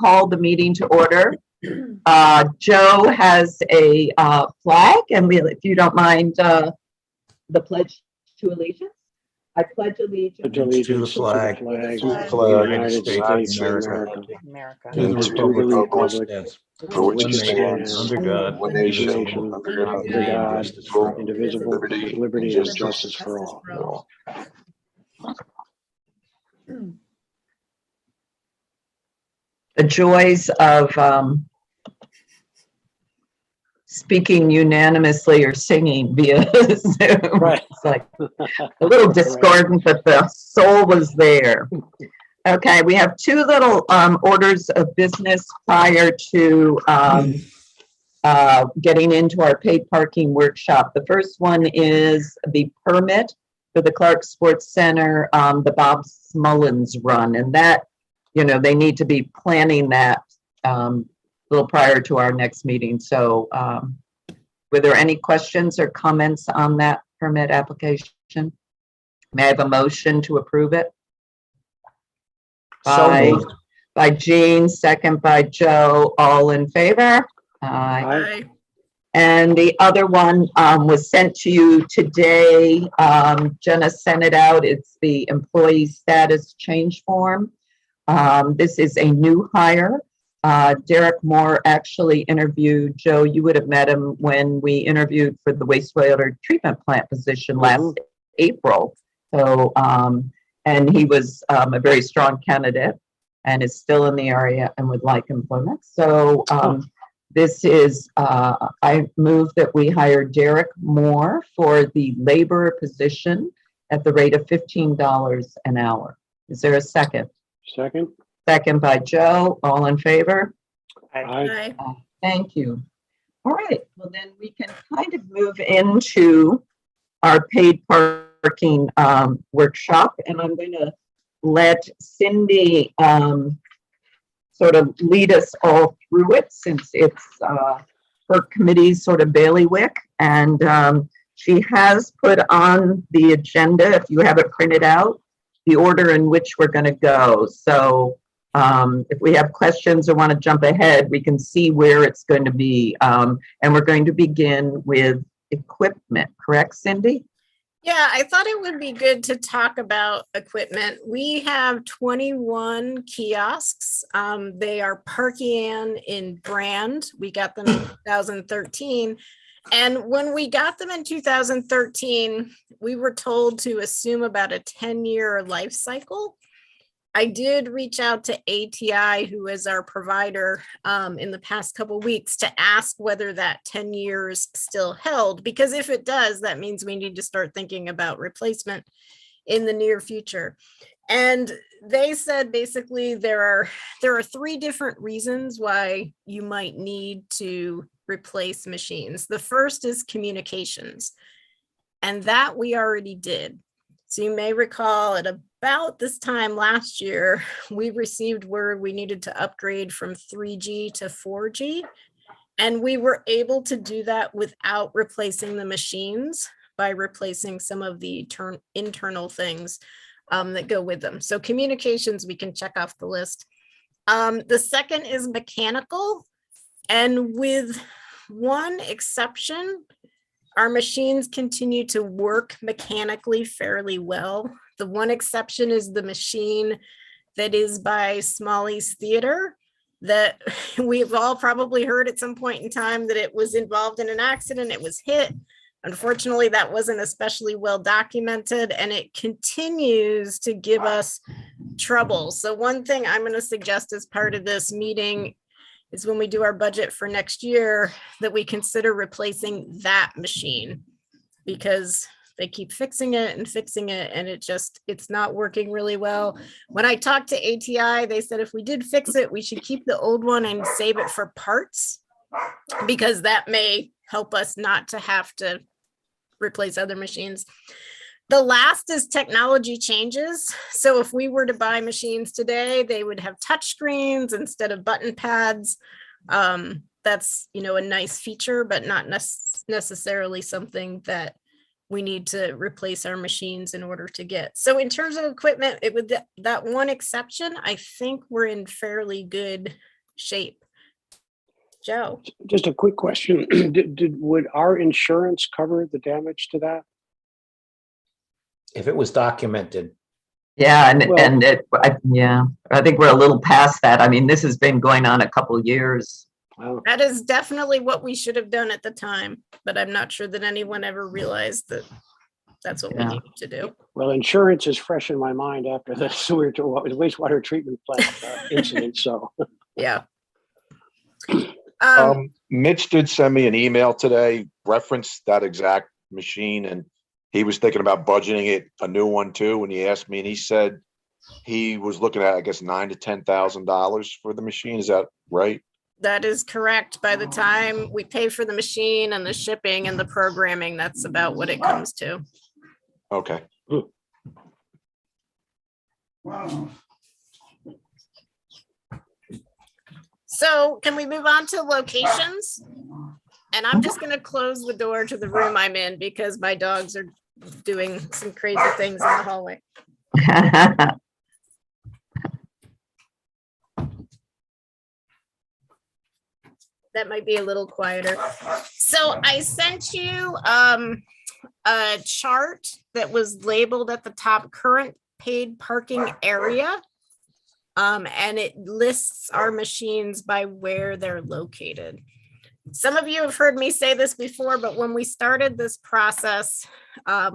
call the meeting to order. Joe has a flag, and if you don't mind, the pledge to allegiance. I pledge allegiance To the flag of the United States of America, to the republic for which stands for which it one nation, stands, under God, one nation, indivisible, under with God, liberty and justice for all. indivisible, with liberty and justice for all. the joys of speaking unanimously or singing via Zoom. Right. It's like a little discordant, but the soul was there. Okay, we have two little orders of business prior to getting into our paid parking workshop. The first one is the permit for the Clark Sports Center, the Bob Smullins run, and that, they need to be planning that a little prior to our next meeting. So were there any questions or comments on that permit application? May I have a motion to approve it? So moved. By Jean, second by Joe. All in favor? Aye. And the other one was sent to you today. Jenna sent it out. It's the employee status change form. This is a new hire. Derek Moore actually interviewed Joe. You would have met him when we interviewed for the wastewater treatment plant position last April. So, and he was a very strong candidate and is still in the area and would like employment. So this is, I move that we hire Derek Moore for the laborer position at the rate of $15 an hour. Is there a second? Second. Second by Joe. All in favor? Aye. Thank you. All right. Well, then we can kind of move into our paid parking workshop, and I'm going to let Cindy sort of lead us all through it, since it's her committee's sort of bailiwick, and she has put on the agenda, if you have it printed out, the order in which we're going to go. So if we have questions or want to jump ahead, we can see where it's going to be. And we're going to begin with equipment, correct, Cindy? Yeah, I thought it would be good to talk about equipment. We have 21 kiosks. They are Parkian in brand. We got them in 2013. And when we got them in 2013, we were told to assume about a 10-year life cycle. I did reach out to ATI, who is our provider, in the past couple of weeks to ask whether that 10 years still held, because if it does, that means we need to start thinking about replacement in the near future. And they said basically there are 3 different reasons why you might need to replace machines. The first is communications, and that we already did. So you may recall at about this time last year, we received word we needed to upgrade from 3G to 4G, and we were able to do that without replacing the machines by replacing some of the internal things that go with them. So communications, we can check off the list. The second is mechanical, and with one exception, our machines continue to work mechanically fairly well. The one exception is the machine that is by Smalley's Theater that we've all probably heard at some point in time that it was involved in an accident, it was hit. Unfortunately, that wasn't especially well documented, and it continues to give us trouble. So one thing I'm going to suggest as part of this meeting is when we do our budget for next year, that we consider replacing that machine, because they keep fixing it, and it's not working really well. When I talked to ATI, they said if we did fix it, we should keep the old one and save it for parts, because that may help us not to have to replace other machines. The last is technology changes. So if we were to buy machines today, they would have touch screens instead of button pads. That's, a nice feature, but not necessarily something that we need to replace our machines in order to get. So in terms of equipment, it would that one exception, I think we're in fairly good shape. Joe? Just a quick question. Would our insurance cover the damage to that? If it was documented. Yeah, Well- I think we're a little past that. I mean, this has been going on a couple years. Well, That is definitely what we should have done at the time, but I'm not sure that anyone ever realized that that's what we Yeah. needed to do. well, insurance is fresh in my mind after the wastewater treatment plant incident, so. Yeah. Mitch did send me an email today, referenced that exact machine, and he was thinking about budgeting it a new one too. And he asked me, and he said he was looking at, I guess, $9,000 to $10,000 for the machine. Is that right? That is correct. By the time we pay for the machine and the shipping and the programming, that's about what it comes to. Okay. So can we move on to locations? And I'm just going to close the door to the room I'm in because my dogs are doing some crazy things in the hallway. That might be a little quieter. So I sent you a chart that was labeled at the top, current paid parking area. And it lists our machines by where they're located. Some of you have heard me say this before, but when we started this process,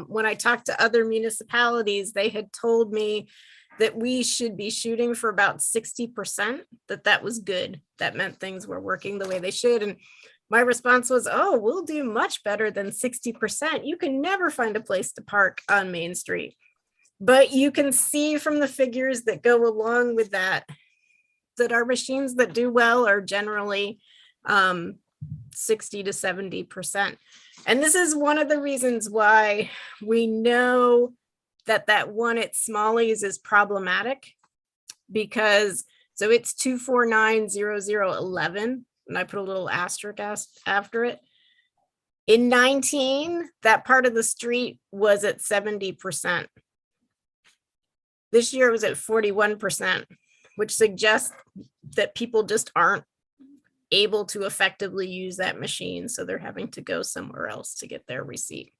when I talked to other municipalities, they had told me that we should be shooting for about 60%, that was good. That meant things were working the way they should. And my response was, oh, we'll do much better than 60%. You can never find a place to park on Main Street. But you can see from the figures that go along with that our machines that do well are generally 60 to 70%. And this is one of the reasons why we know that one at Smalley's is problematic, because so it's 2490011, and I put a little asterisk after it. In 19, that part of the street was at 70%. This year it was at 41%, which suggests that people just aren't able to effectively use that machine. So they're having to go somewhere else to get their receipt.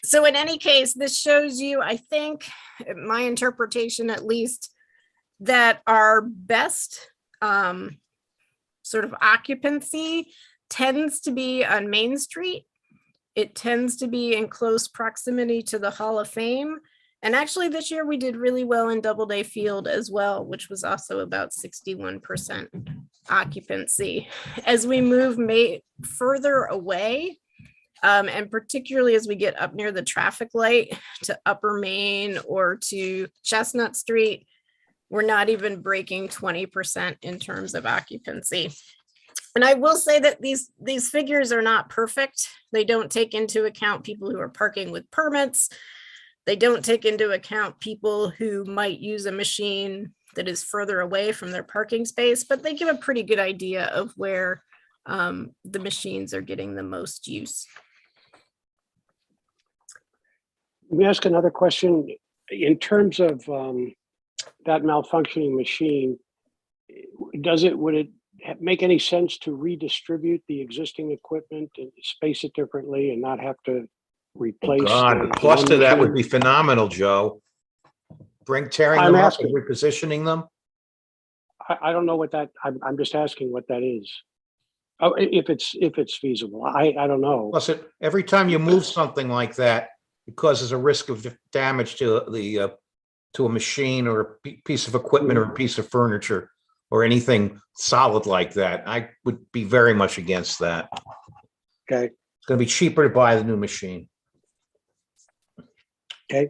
So in any case, this shows you, I think, my interpretation at least, that our best sort of occupancy tends to be on Main Street. It tends to be in close proximity to the Hall of Fame. And actually this year we did really well in Doubleday Field as well, which was also about 61% occupancy. As we move further away, and particularly as we get up near the traffic light to Upper Main or to Chestnut Street, we're not even breaking 20% in terms of occupancy. And I will say that these figures are not perfect. They don't take into account people who are parking with permits. They don't take into account people who might use a machine that is further away from their parking space, but they give a pretty good idea of where the machines are getting the most use. Let me ask another question. In terms of that malfunctioning machine, would it make any sense to redistribute the existing equipment and space it differently and not have to replace? God, the cost of that would be phenomenal, Joe. Tearing them up and repositioning them. I don't know what that, I'm just asking what that is. Oh, if it's feasible, I don't know. Plus, every time you move something like that, it causes a risk of damage to a machine or a piece of equipment or a piece of furniture or anything solid like that. I would be very much against that. Okay. It's going to be cheaper to buy the new machine. Okay.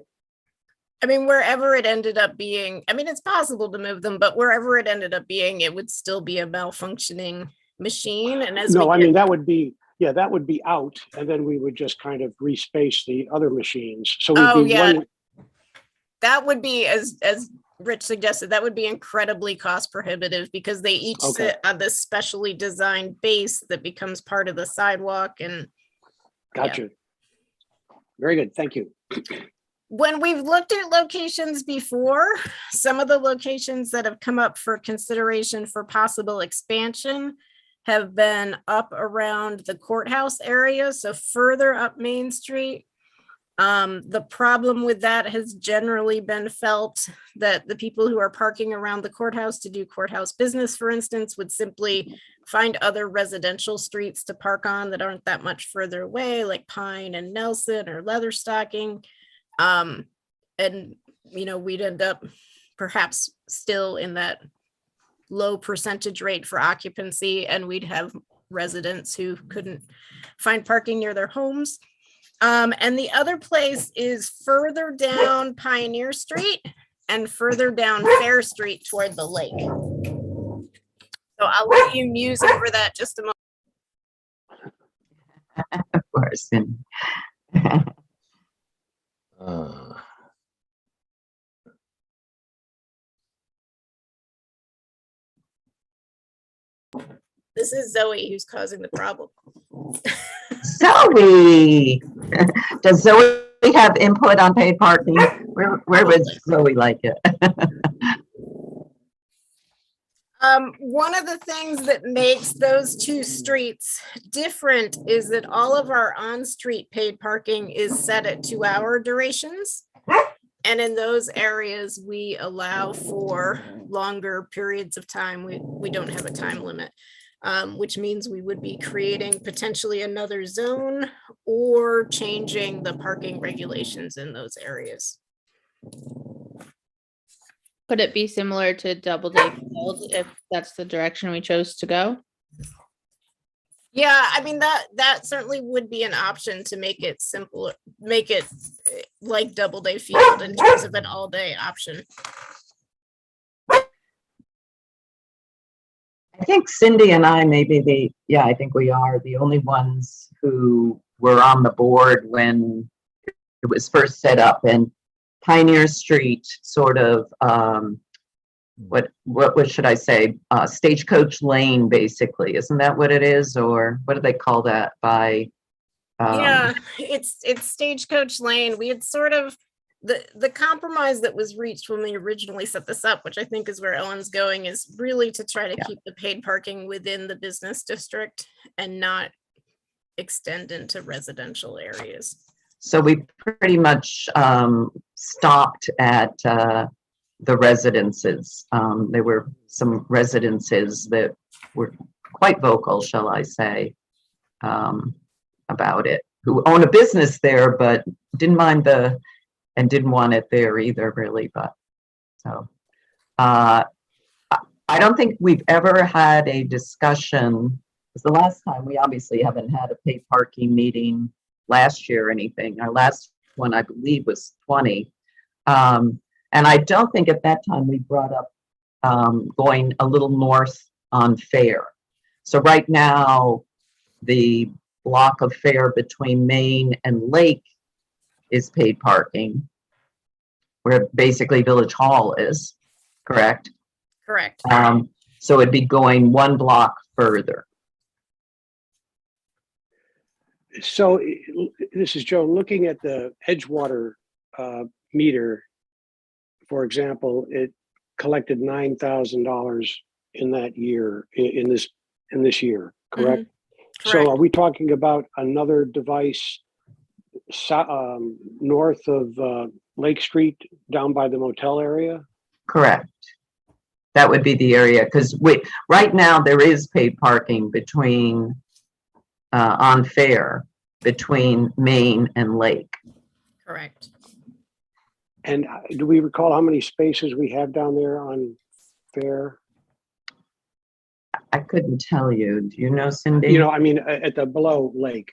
I mean, wherever it ended up being, I mean, it's possible to move them, but wherever it ended up being, it would still be a malfunctioning machine. And as no, I mean, that would be out, and then we would just kind of respace the other machines. So we'd be one. That would be, as Rich suggested, that would be incredibly cost prohibitive because they each sit on this specially designed base that becomes part of the sidewalk. And gotcha. Very good. Thank you. When we've looked at locations before, some of the locations that have come up for consideration for possible expansion have been up around the courthouse area, so further up Main Street. The problem with that has generally been felt that the people who are parking around the courthouse to do courthouse business, for instance, would simply find other residential streets to park on that aren't that much further away, like Pine and Nelson or Leatherstocking. And, you know, we'd end up perhaps still in that low percentage rate for occupancy, and we'd have residents who couldn't find parking near their homes. And the other place is further down Pioneer Street and further down Fair Street toward the lake. So I'll let you muse over that just a moment. Of course. And This is Zoe who's causing the problem. Zoe, does Zoe have input on paid parking? Where would Zoe like it? One of the things that makes those two streets different is that all of our on-street paid parking is set at 2-hour durations. And in those areas, we allow for longer periods of time. We don't have a time limit, which means we would be creating potentially another zone or changing the parking regulations in those areas. Could it be similar to Doubleday Field if that's the direction we chose to go? Yeah, I mean, that certainly would be an option to make it simpler, make it like Doubleday Field in terms of an all-day option. I think Cindy and I may be I think we are the only ones who were on the board when it was first set up, and Pioneer Street sort of, what should I say? Stagecoach Lane, basically. Isn't that what it is? Or what do they call that by? Yeah, it's Stagecoach Lane. We had sort of, the compromise that was reached when we originally set this up, which I think is where Ellen's going, is really to try to keep the paid parking within the business district and not extend into residential areas. So we pretty much stopped at the residences. There were some residences that were quite vocal, shall I say, about it, who own a business there, but didn't mind and didn't want it there either, really. But so I don't think we've ever had a discussion, because the last time we obviously haven't had a paid parking meeting last year or anything. Our last one, I believe, was 20. And I don't think at that time we brought up going a little north on Fair. So right now, the block of Fair between Main and Lake is paid parking, where basically Village Hall is, correct? Correct. So it'd be going one block further. So this is Joe. Looking at the Edgewater meter, for example, it collected $9,000 in that year, in this year, correct? Mm-hmm. So are we talking about another device north of Lake Street, down by the motel area? Correct. That would be the area, because right now there is paid parking between on Fair between Main and Lake. Correct. And do we recall how many spaces we have down there on Fair? I couldn't tell you. Do you know, Cindy? You know, I mean, at the below Lake.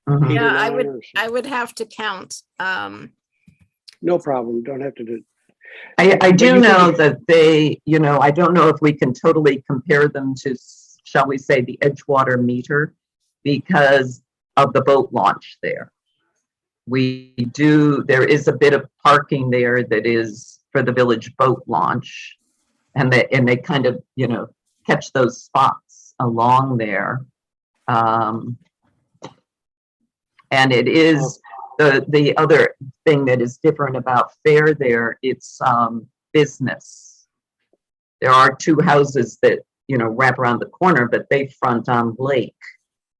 Mhm. Yeah, I 8 or 9 or I would have to count. No problem. Don't have to do. I do you know think- that they, I don't know if we can totally compare them to, shall we say, the Edgewater meter, because of the boat launch there. There is a bit of parking there that is for the village boat launch, and they kind of, catch those spots along there. And it is The other thing that is different about Fair there, it's business. There are two houses that, wrap around the corner, but they front on Lake.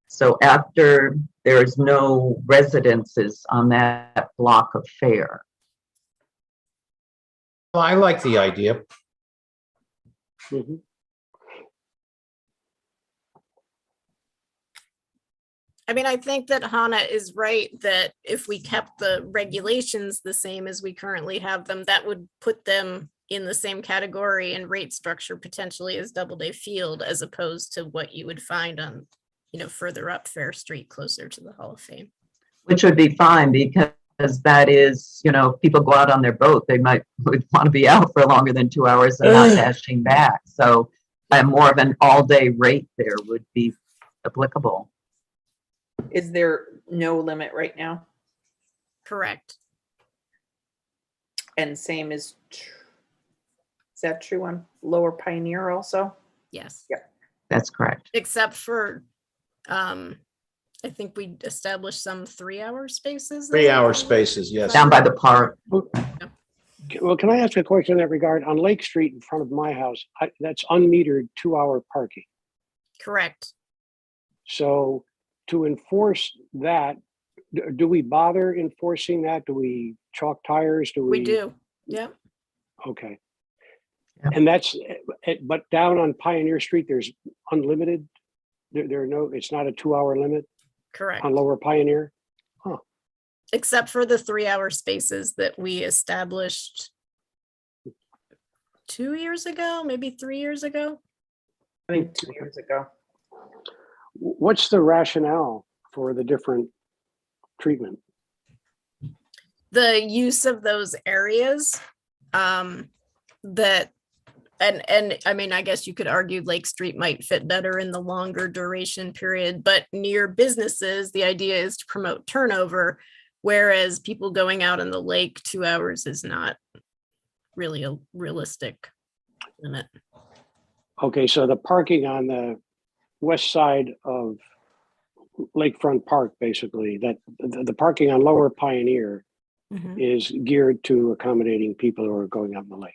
So after there's no residences on that block of Fair. Well, I like the idea. Mhm. I mean, I think that Hannah is right that if we kept the regulations the same as we currently have them, that would put them in the same category and rate structure potentially as Doubleday Field, as opposed to what you would find on, further up Fair Street, closer to the Hall of Fame. Which would be fine because that is, people go out on their boat, would want to be out for longer than 2 hours and not dashing back. So more of an all-day rate there would be applicable. Is there no limit right now? Correct. And same is that true on Lower Pioneer also? Yes. Yep. That's correct. Except for, I think we established some 3-hour spaces. 3-hour spaces, yes. Down by the park. Well, can I ask a question in that regard? On Lake Street in front of my house, that's unmetered 2-hour parking. Correct. So to enforce that, do we bother enforcing that? Do we chalk tires? We do. Yep. Okay. Yeah. And but down on Pioneer Street, there's unlimited. There are no, it's not a 2-hour limit Correct. on Lower Pioneer. Except for the 3-hour spaces that we established 2 years ago, maybe 3 years ago. I think 2 years ago. What's the rationale for the different treatment? The use of those areas, that, and I mean, I guess you could argue Lake Street might fit better in the longer duration period, but near businesses, the idea is to promote turnover, whereas people going out on the lake 2 hours is not really a realistic limit. Okay, so the parking on the west side of Lakefront Park, basically, that the parking on Lower Pioneer Mhm. is geared to accommodating people who are going out in the lake.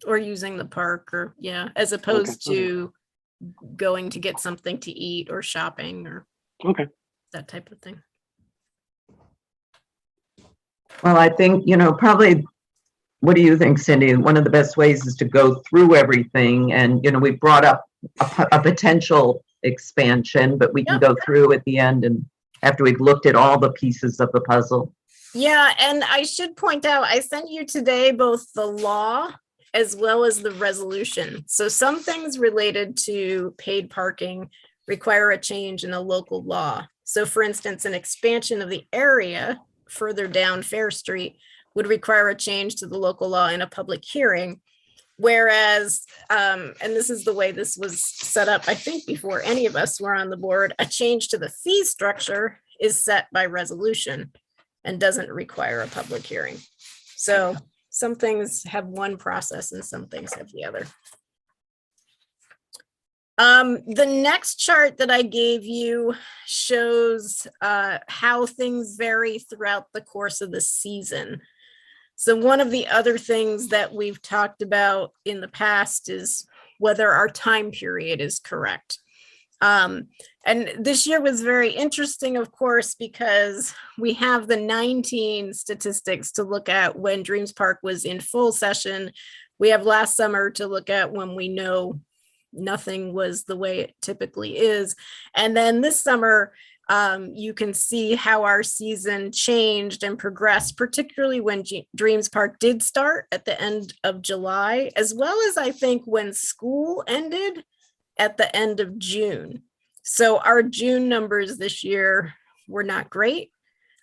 Or using the park, or, yeah, as opposed to going to get something to eat or shopping or Okay. that type of thing. Well, I think, probably, what do you think, Cindy? One of the best ways is to go through everything and, we brought up a potential expansion, but we can go through at the end and after we've looked at all the pieces of the puzzle. Yeah, and I should point out, I sent you today both the law as well as the resolution. So some things related to paid parking require a change in a local law. So for instance, an expansion of the area further down Fair Street would require a change to the local law in a public hearing. Whereas, and this is the way this was set up, I think before any of us were on the board, a change to the fee structure is set by resolution and doesn't require a public hearing. So some things have one process and some things have the other. The next chart that I gave you shows how things vary throughout the course of the season. So one of the other things that we've talked about in the past is whether our time period is correct. And this year was very interesting, of course, because we have the 19 statistics to look at when Dreams Park was in full session. We have last summer to look at when we know nothing was the way it typically is. And then this summer, you can see how our season changed and progressed, particularly when Dreams Park did start at the end of July, as well as I think when school ended at the end of June. So our June numbers this year were not great,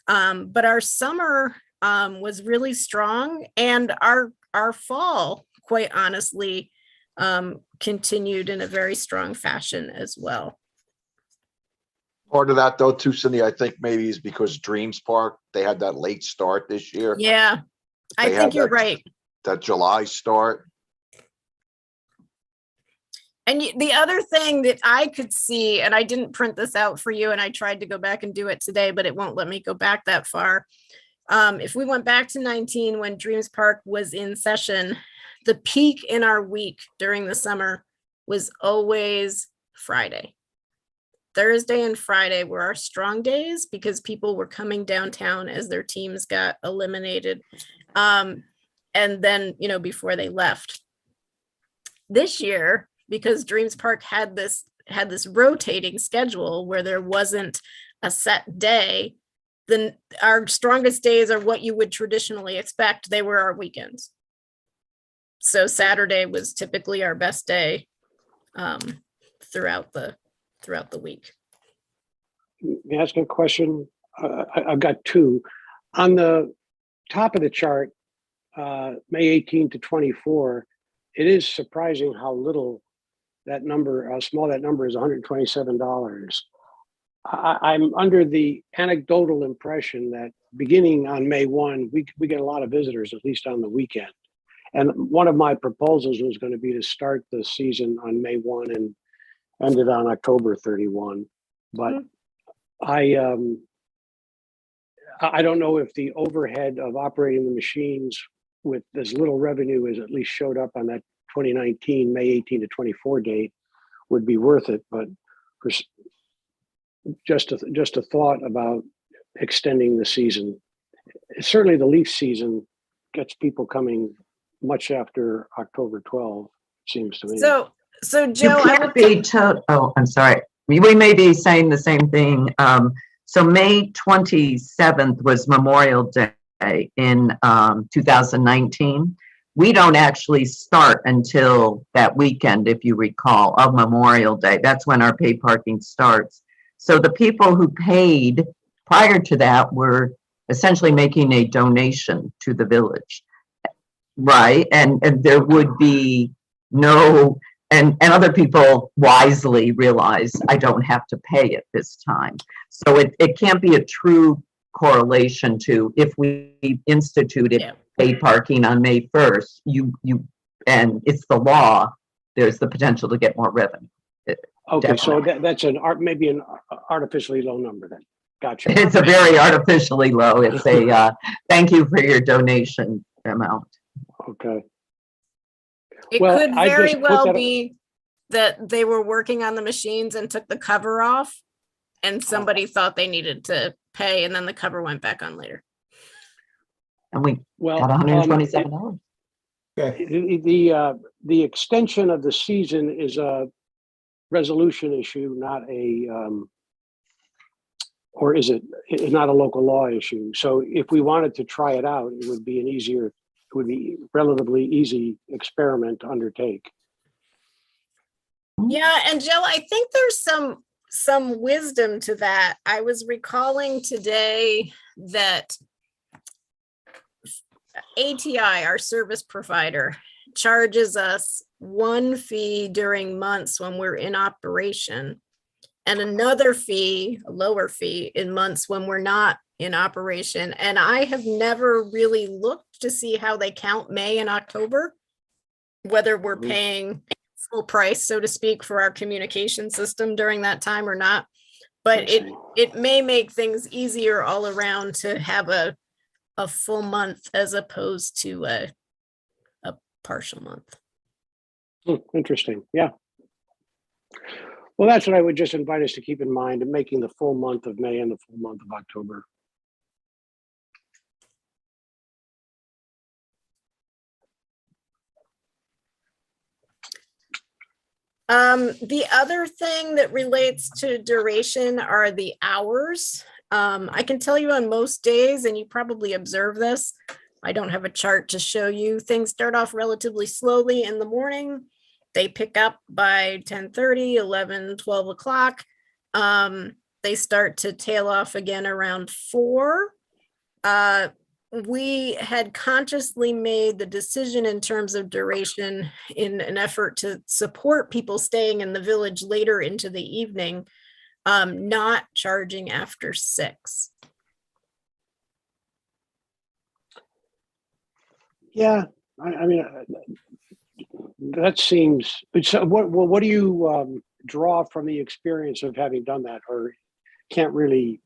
but our summer was really strong, and our fall, quite honestly, continued in a very strong fashion as well. Part of that though, too, Cindy, I think maybe is because Dreams Park, they had that late start this year. Yeah, I They think had you're that- right. That July start. The other thing that I could see, and I didn't print this out for you, and I tried to go back and do it today, but it won't let me go back that far. If we went back to 19, when Dreams Park was in session, the peak in our week during the summer was always Friday. Thursday and Friday were our strong days because people were coming downtown as their teams got eliminated. And then, before they left. This year, because Dreams Park had this rotating schedule where there wasn't a set day, then our strongest days are what you would traditionally expect. They were our weekends. So Saturday was typically our best day throughout the week. May I ask a question? I've got two. On the top of the chart, May 18 to 24, it is surprising how little that number, how small that number is, $127. I'm under the anecdotal impression that beginning on May 1, we get a lot of visitors, at least on the weekend. And one of my proposals was going to be to start the season on May 1 and end it on October 31. But I don't know if the overhead of operating the machines with as little revenue as at least showed up on that 2019 May 18 to 24 date would be worth it. But for just a thought about extending the season. Certainly the Leaf season gets people coming much after October 12, seems to me. So You Joe, I'm sorry. We may be saying the same thing. So May 27th was Memorial Day in 2019. We don't actually start until that weekend, if you recall, of Memorial Day. That's when our paid parking starts. So the people who paid prior to that were essentially making a donation to the village, right? And there would be no, and other people wisely realize I don't have to pay it this time. So it can't be a true correlation to if we instituted paid parking on May 1st, and it's the law, there's the potential to get more revenue. Okay, Definitely. so that's maybe an artificially low number then. Gotcha. It's a very artificially low. It's a thank you for your donation amount. Okay. it Well, could I very just put well that- be that they were working on the machines and took the cover off, and somebody thought they needed to pay, and then the cover went back on later. And we Well, got $127. Okay. the extension of the season is a resolution issue, not a or is it not a local law issue? So if we wanted to try it out, it would be relatively easy experiment to undertake. Yeah, and Jill, I think there's some wisdom to that. I was recalling today that ATI, our service provider, charges us one fee during months when we're in operation and another fee, a lower fee, in months when we're not in operation. And I have never really looked to see how they count May and October, whether we're paying full price, so to speak, for our communication system during that time or not. But it may make things easier all around to have a full month as opposed to a partial month. Interesting. Yeah. Well, that's what I would just invite us to keep in mind, in making the full month of May and the full month of October. The other thing that relates to duration are the hours. I can tell you on most days, and you probably observe this, I don't have a chart to show you. Things start off relatively slowly in the morning. They pick up by 10:30, 11, 12 o'clock. They start to tail off again around 4. We had consciously made the decision in terms of duration in an effort to support people staying in the village later into the evening, not charging after 6. Yeah, I mean, That seems, so what do you draw from the experience of having done that, or can't really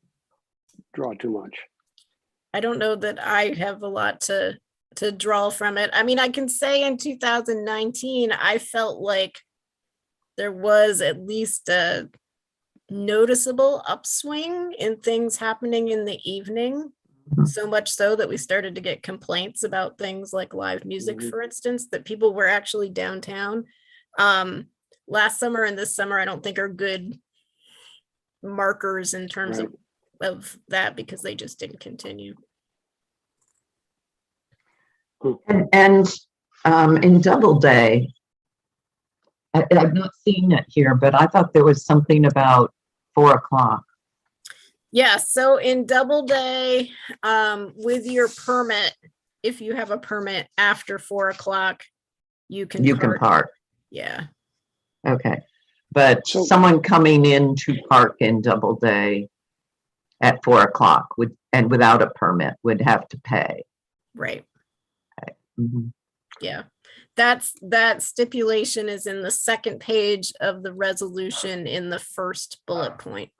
draw too much? I don't know that I have a lot to draw from it. I mean, I can say in 2019, I felt like there was at least a noticeable upswing in things happening in the evening. So much so that we started to get complaints about things like live music, Mhm. for instance, that people were actually downtown. Last summer and this summer, I don't think are good markers in terms Right. of that because they just didn't continue. And in Doubleday, I've not seen it here, but I thought there was something about 4 o'clock. Yeah, so in Doubleday, with your permit, if you have a permit after 4 o'clock, you can You can park. Yeah, Okay. But So- someone coming in to park in Doubleday at 4 o'clock and without a permit would have to pay. right. Mhm. Yeah. That stipulation is in the second page of the resolution in the first bullet point.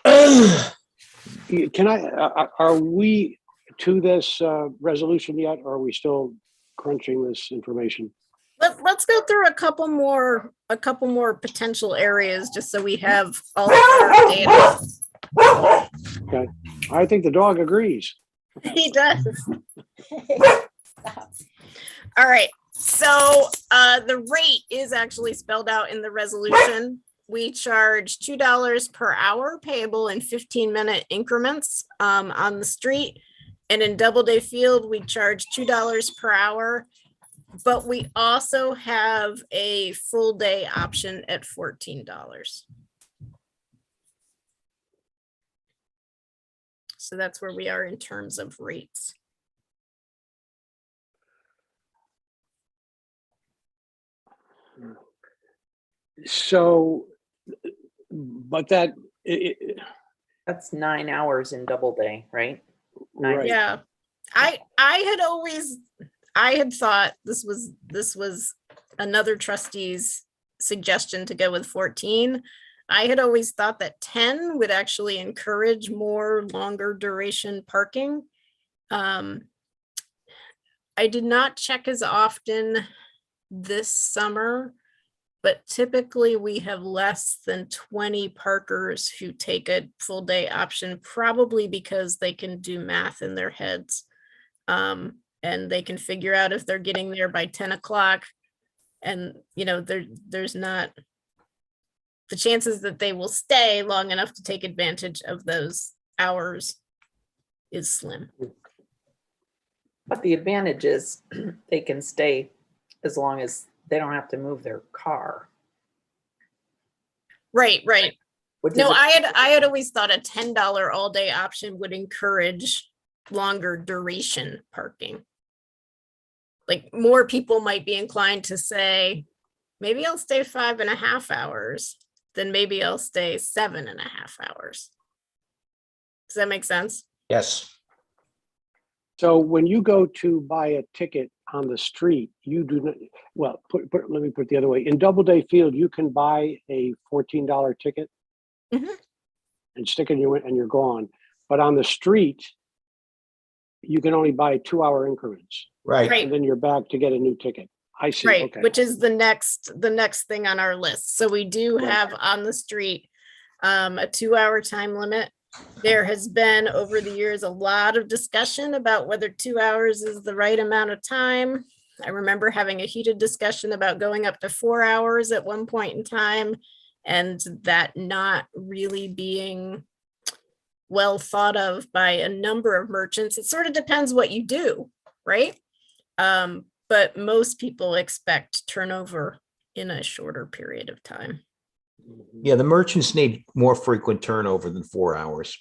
Can are we to this resolution yet, or are we still crunching this information? Let's go through a couple more potential areas just so we have all of our data. Okay, I think the dog agrees. He does. All right, so the rate is actually spelled out in the resolution. We charge $2 per hour payable in 15-minute increments on the street. And in Doubleday Field, we charge $2 per hour. But we also have a full day option at $14. So that's where we are in terms of rates. So, but that, That's 9 hours in Doubleday, right? right, Yeah, I had thought this was another trustee's suggestion to go with 14. I had always thought that 10 would actually encourage more longer duration parking. I did not check as often this summer, but typically we have less than 20 parkers who take a full day option, probably because they can do math in their heads. And they can figure out if they're getting there by 10 o'clock. And, you know, there's not the chances that they will stay long enough to take advantage of those hours is slim. But the advantage is they can stay as long as they don't have to move their car. Right. Which is No, a- I had always thought a $10 all day option would encourage longer duration parking. Like more people might be inclined to say, maybe I'll stay 5.5 hours, then maybe I'll stay 7.5 hours. Does that make sense? Yes. so when you go to buy a ticket on the street, you do not, well, let me put it the other way. In Doubleday Field, you can buy a $14 ticket Mhm. and stick it in your, and you're gone. But on the street, you can only buy 2-hour increments, Right. Right. and then you're back to get a new ticket. I see, Right, okay. which is the next thing on our list. So we do Right. have on the street a 2-hour time limit. There has been over the years a lot of discussion about whether 2 hours is the right amount of time. I remember having a heated discussion about going up to 4 hours at one point in time, and that not really being well thought of by a number of merchants. It sort of depends what you do, right? But most people expect turnover in a shorter period of time, Yeah, the merchants need more frequent turnover than 4 hours.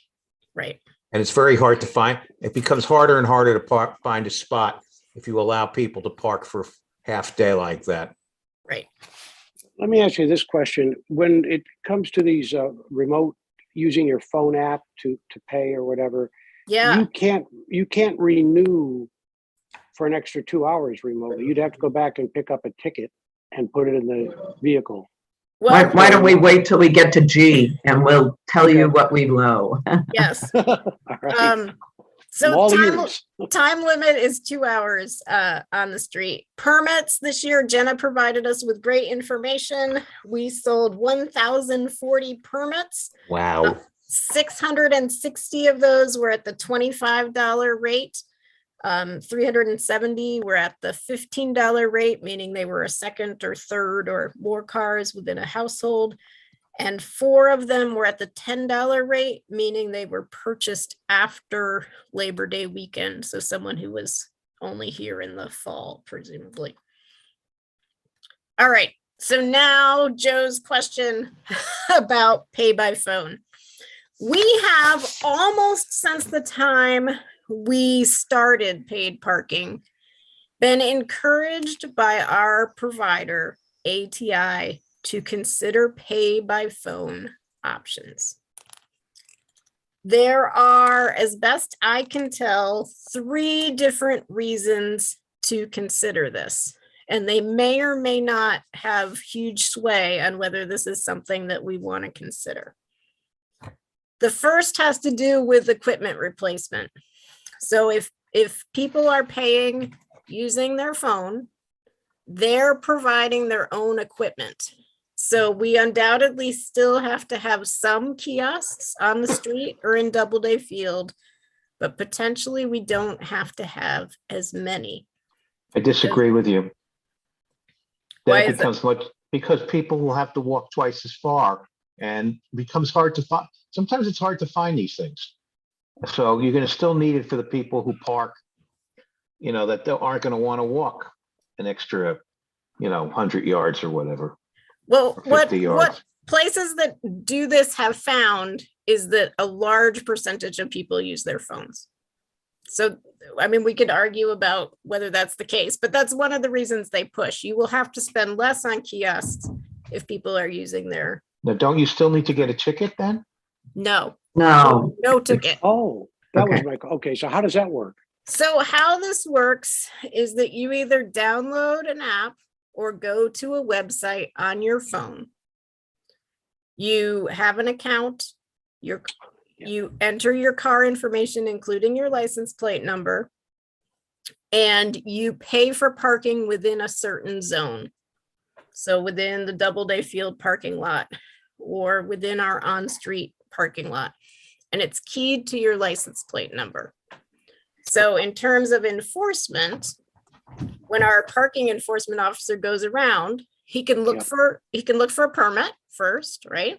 right? And it's very hard to find. It becomes harder and harder to find a spot if you allow people to park for half day like that. Right. Let me ask you this question. When it comes to these remote, using your phone app to pay or whatever, Yeah. you can't renew for an extra 2 hours remotely. You'd have to go back and pick up a ticket and put it in the vehicle. Why Well, don't we wait till we get to G and we'll tell you what we know? yes. All right. Um, I'm so all time, ears. time limit is 2 hours on the street. Permits this year, Jenna provided us with great information. We sold 1,040 permits. Wow. 660 of those were at the $25 rate. 370 were at the $15 rate, meaning they were a second or third or more cars within a household. And 4 of them were at the $10 rate, meaning they were purchased after Labor Day weekend. So someone who was only here in the fall, presumably. All right. So now Joe's question about pay by phone. We have almost since the time we started paid parking been encouraged by our provider, ATI, to consider pay by phone options. There are, as best I can tell, 3 different reasons to consider this, and they may or may not have huge sway on whether this is something that we want to consider. The first has to do with equipment replacement. So if people are paying using their phone, they're providing their own equipment. So we undoubtedly still have to have some kiosks on the street or in Doubleday Field, but potentially we don't have to have as many. I disagree with you. Why That is it? becomes much, because people will have to walk twice as far and becomes hard to find. Sometimes it's hard to find these things. So you're gonna still need it for the people who park, that they aren't gonna want to walk an extra, 100 yards or whatever. Well, or 50 what yards. places that do this have found is that a large percentage of people use their phones. So, I mean, we could argue about whether that's the case, but that's one of the reasons they push. You will have to spend less on kiosks if people are using their, Now, don't you still need to get a ticket then? no No, ticket. Oh, that was Okay. okay. So how does that work? So how this works is that you either download an app or go to a website on your phone. You have an account, you enter your car information, including your license plate number, and you pay for parking within a certain zone. So within the Doubleday Field parking lot or within our on-street parking lot. And it's keyed to your license plate number. So in terms of enforcement, when our parking enforcement officer goes around, he can look for a permit first, right?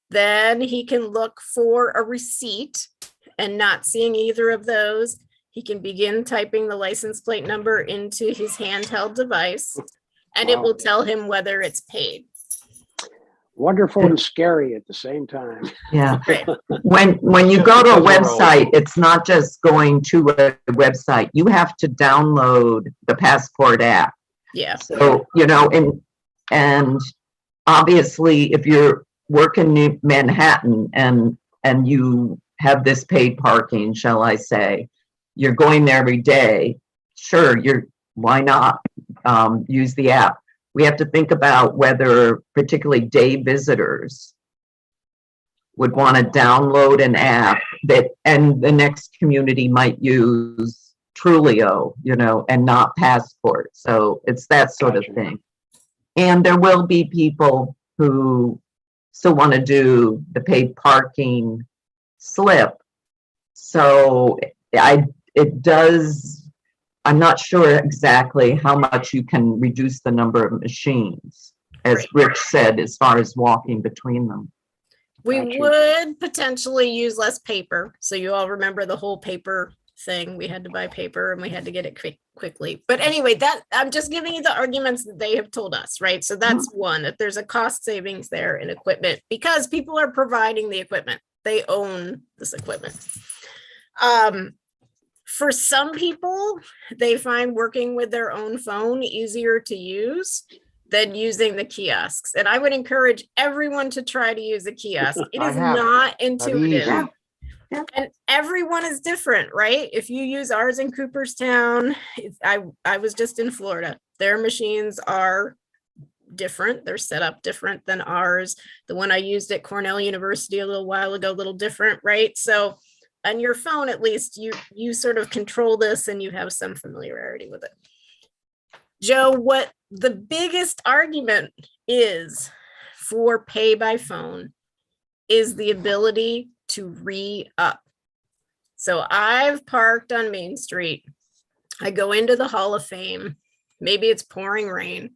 Then he can look for a receipt, and not seeing either of those, he can begin typing the license plate number into his handheld device, and it Wow. will tell him whether it's paid. Wonderful and scary at the same time. yeah. Right. When you go to a Because we're old. website, it's not just going to a website. You have to download the Passport app. Yeah. So, and obviously, if you're working in Manhattan and you have this paid parking, shall I say, you're going there every day, sure, why not use the app? We have to think about whether particularly day visitors would want to download an app and the next community might use Trulio, and not Passport. So it's that sort of Gotcha. thing. And there will be people who still want to do the paid parking slip. So I'm not sure exactly how much you can reduce the number of machines, as Right. Rich said, as far as walking between them. We Gotcha. would potentially use less paper. So you all remember the whole paper thing. We had to buy paper and we had to get it quickly. But anyway, I'm just giving you the arguments that they have told us, right? So that's one, that there's a cost savings there in equipment because people are providing the equipment. They own this equipment. For some people, they find working with their own phone easier to use than using the kiosks. And I would encourage everyone to try to use a kiosk. It I is have. not Not easy. intuitive. And everyone is different, right? If you use ours in Cooperstown, I was just in Florida. Their machines are different. They're set up different than ours. The one I used at Cornell University a little while ago, a little different, right? So on your phone, at least you sort of control this and you have some familiarity with it. Joe, what the biggest argument is for pay by phone is the ability to re-up. So I've parked on Main Street. I go into the Hall of Fame. Maybe it's pouring rain.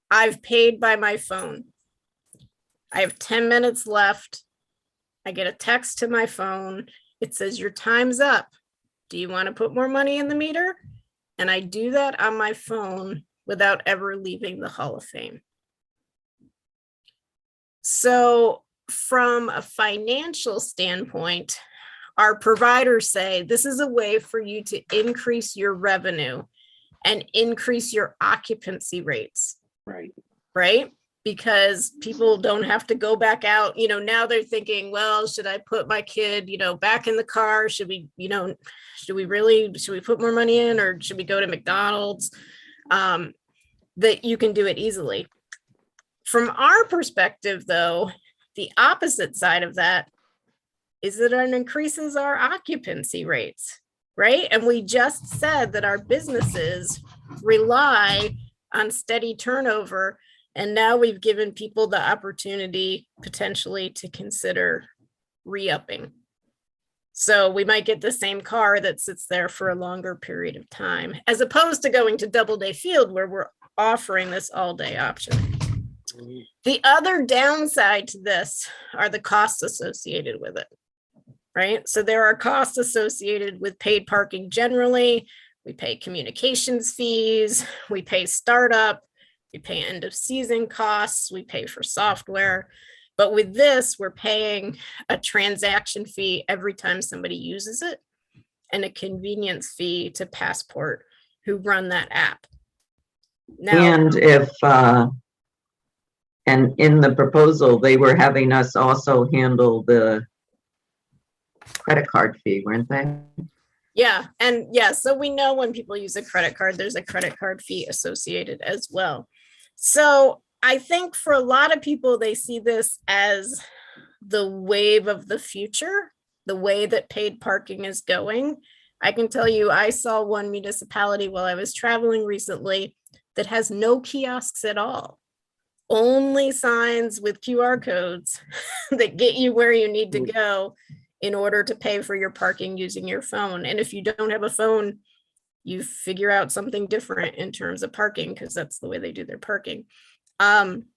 I've paid by my phone. I have 10 minutes left. I get a text to my phone. It says, your time's up. Do you want to put more money in the meter? And I do that on my phone without ever leaving the Hall of Fame. So from a financial standpoint, our providers say this is a way for you to increase your revenue and increase your occupancy rates. Right? Because people don't have to go back out. Now they're thinking, well, should I put my kid, back in the car? Should we put more money in, or should we go to McDonald's? That you can do it easily. From our perspective, though, the opposite side of that is that it increases our occupancy rates, right? And we just said that our businesses rely on steady turnover. And now we've given people the opportunity potentially to consider re-upping. So we might get the same car that sits there for a longer period of time, as opposed to going to Doubleday Field where we're offering this all-day option. The other downside to this are the costs associated with it, right? So there are costs associated with paid parking generally. We pay communications fees, we pay startup, we pay end of season costs, we pay for software. But with this, we're paying a transaction fee every time somebody uses it and a convenience fee to Passport, who run that app. Now, and in the proposal, they were having us also handle the credit card fee, weren't they? Yeah. And yeah, so we know when people use a credit card, there's a credit card fee associated as well. So I think for a lot of people, they see this as the wave of the future, the way that paid parking is going. I can tell you, I saw one municipality while I was traveling recently that has no kiosks at all. Only signs with QR codes that get you where you need to go in order to pay for your parking using your phone. And if you don't have a phone, you figure out something different in terms of parking, because that's the way they do their parking. I'm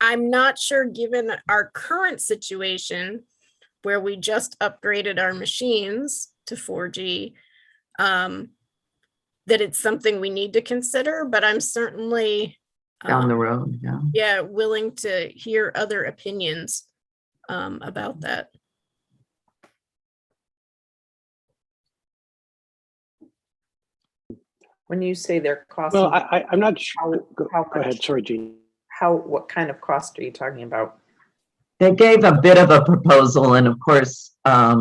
not sure, given our current situation where we just upgraded our machines to 4G, that it's something we need to consider, but I'm certainly Down the road, yeah. Willing to hear other opinions about that. When you say they're costing, Well, I'm not sure. Go how ahead. much? Sorry, Jean. What kind of cost are you talking about? They gave a bit of a proposal, and of course, I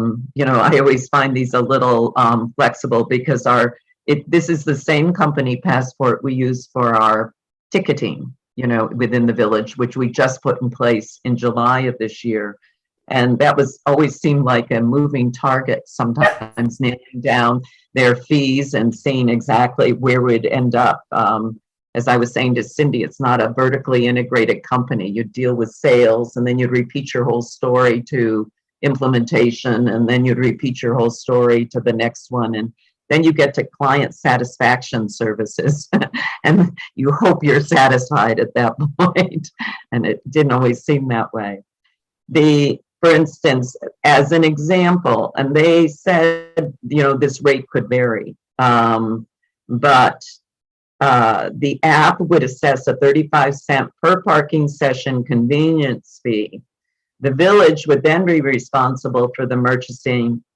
always find these a little flexible because this is the same company, Passport, we use for our ticketing, within the village, which we just put in place in July of this year. And that always seemed like a moving target, sometimes nailing down their fees and seeing exactly where we'd end up. As I was saying to Cindy, it's not a vertically integrated company. You deal with sales, and then you'd repeat your whole story to implementation, and then you'd repeat your whole story to the next one. And then you get to client satisfaction services, and you hope you're satisfied at that point. And it didn't always seem that way. For instance, as an example, and they said, this rate could vary, but the app would assess a 35-cent per parking session convenience fee. The village would then be responsible for the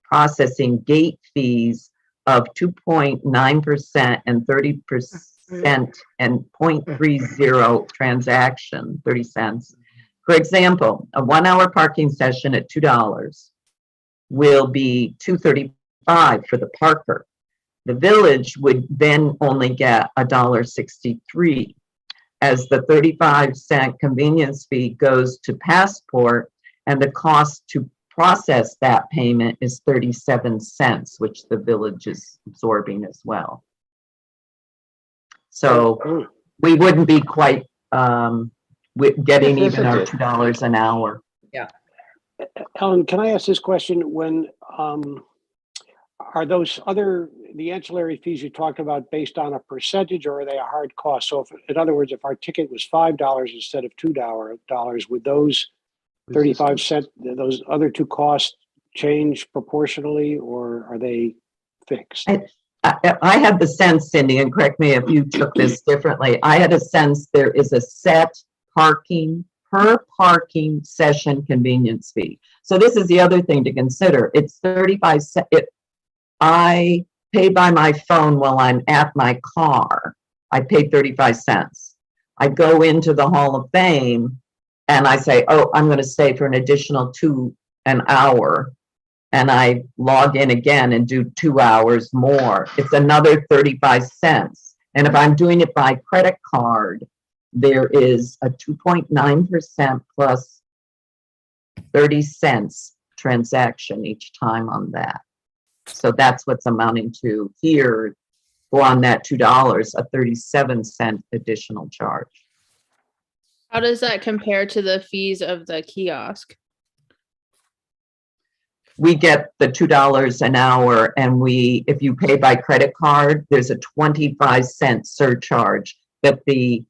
processing gate fees of 2.9% and 30% and 0.30 transaction, 30 cents. For example, a 1-hour parking session at $2 will be $2.35 for the parker. The village would then only get $1.63, as the 35-cent convenience fee goes to Passport, and the cost to process that payment is 37 cents, which the village is absorbing as well. So we wouldn't be quite getting even our $2 an hour. Ellen, can I ask this question? When are those the ancillary fees you talked about based on a percentage, or are they a hard cost? So if, in other words, if our ticket was $5 instead of $2, would those 35 cent, those other two costs change proportionally, or are they fixed? I had the sense, Cindy, and correct me if you took this differently, I had a sense there is a set per parking session convenience fee. So this is the other thing to consider. It's 35 cents. I pay by my phone while I'm at my car. I pay 35 cents. I go into the Hall of Fame and I say, oh, I'm going to stay for an additional an hour. And I log in again and do 2 hours more. It's another 35 cents. And if I'm doing it by credit card, there is a 2.9% plus 30 cents transaction each time on that. So that's what's amounting to here, or on that $2, a 37-cent additional charge. How does that compare to the fees of the kiosk? We get the $2 an hour, and if you pay by credit card, there's a 25-cent surcharge that the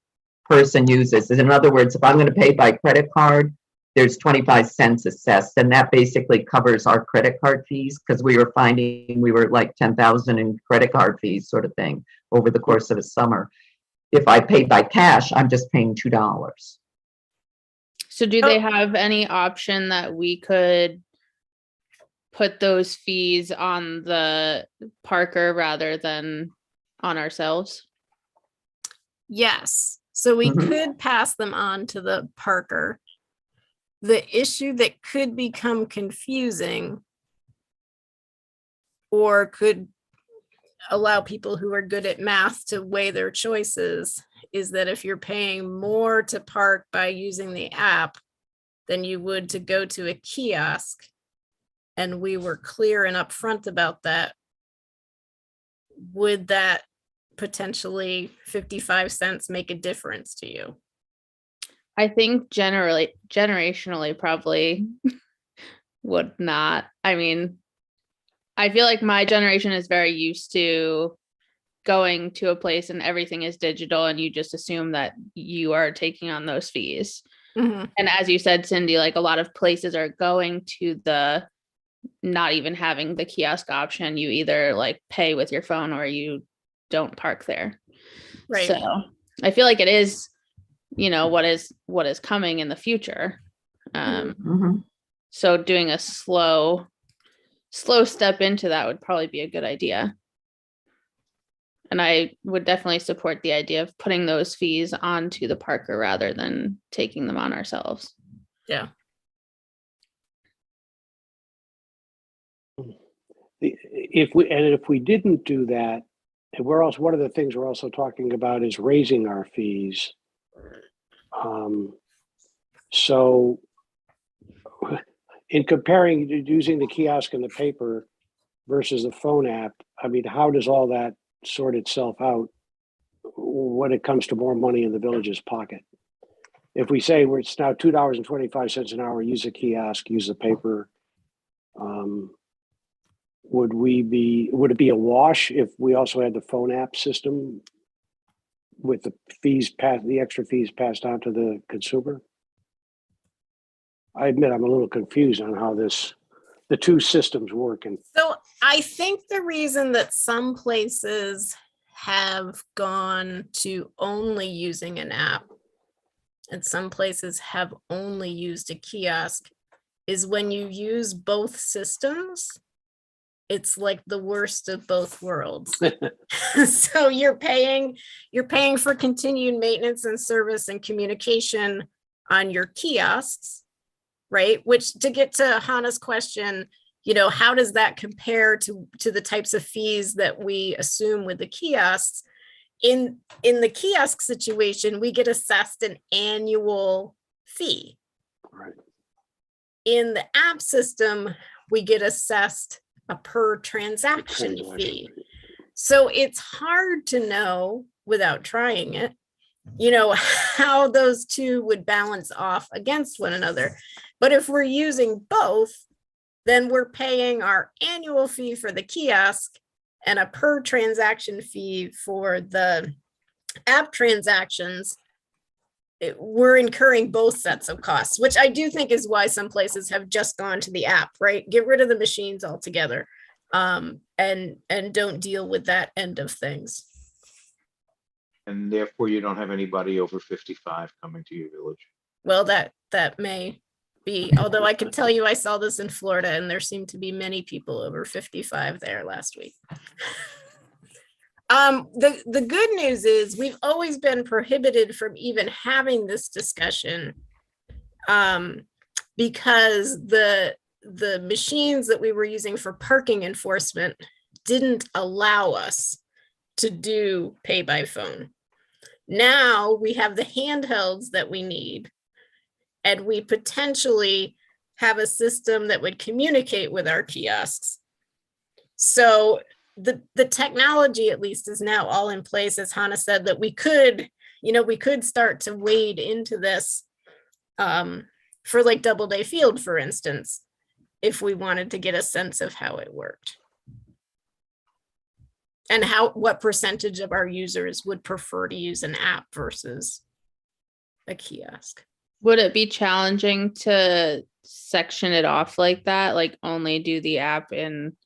person uses. In other words, if I'm going to pay by credit card, there's 25 cents assessed, and that basically covers our credit card fees, because we were finding we were like 10,000 in credit card fees sort of thing over the course of a summer. If I paid by cash, I'm just paying $2. So do they have any option that we could put those fees on the parker rather than on ourselves? Yes. So we Mhm. could pass them on to the parker. The issue that could become confusing or could allow people who are good at math to weigh their choices is that if you're paying more to park by using the app than you would to go to a kiosk, and we were clear and upfront about that, would that potentially 55 cents make a difference to you? I think generationally probably would not. I mean, I feel like my generation is very used to going to a place and everything is digital and you just assume that you are taking on those fees. Mhm. And as you said, Cindy, like a lot of places are going to the not even having the kiosk option. You either like pay with your phone or you don't park there. Right. So I feel like it is, what is coming in the future. Mhm. So doing a slow step into that would probably be a good idea. And I would definitely support the idea of putting those fees onto the parker rather than taking them on ourselves. Yeah. If we didn't do that, and one of the things we're also talking about is raising our fees. So in comparing using the kiosk and the paper versus the phone app, I mean, how does all that sort itself out when it comes to more money in the village's pocket? If we say it's now $2.25 an hour, use a kiosk, use the paper, would it be a wash if we also had the phone app system with the extra fees passed on to the consumer? I admit I'm a little confused on how the two systems work. And So I think the reason that some places have gone to only using an app and some places have only used a kiosk is when you use both systems, it's like the worst of both worlds. So you're paying for continued maintenance and service and communication on your kiosks, right? Which, to get to Hannah's question, how does that compare to the types of fees that we assume with the kiosks? In the kiosk situation, we get assessed an annual fee. Right. In the app system, we get assessed a per transaction fee. So it's hard to know without trying it, how those two would balance off against one another. But if we're using both, then we're paying our annual fee for the kiosk and a per transaction fee for the app transactions. We're incurring both sets of costs, which I do think is why some places have just gone to the app, right? Get rid of the machines altogether, and don't deal with that end of things. And therefore you don't have anybody over 55 coming to your village. Well, that may be, although I can tell you I saw this in Florida and there seemed to be many people over 55 there last week. The good news is we've always been prohibited from even having this discussion, because the machines that we were using for parking enforcement didn't allow us to do pay by phone. Now we have the handhelds that we need, and we potentially have a system that would communicate with our kiosks. So the technology at least is now all in place, as Hannah said, that we could start to wade into this for like Doubleday Field, for instance, if we wanted to get a sense of how it worked. And what percentage of our users would prefer to use an app versus a kiosk. Would it be challenging to section it off like that? Like only do the app in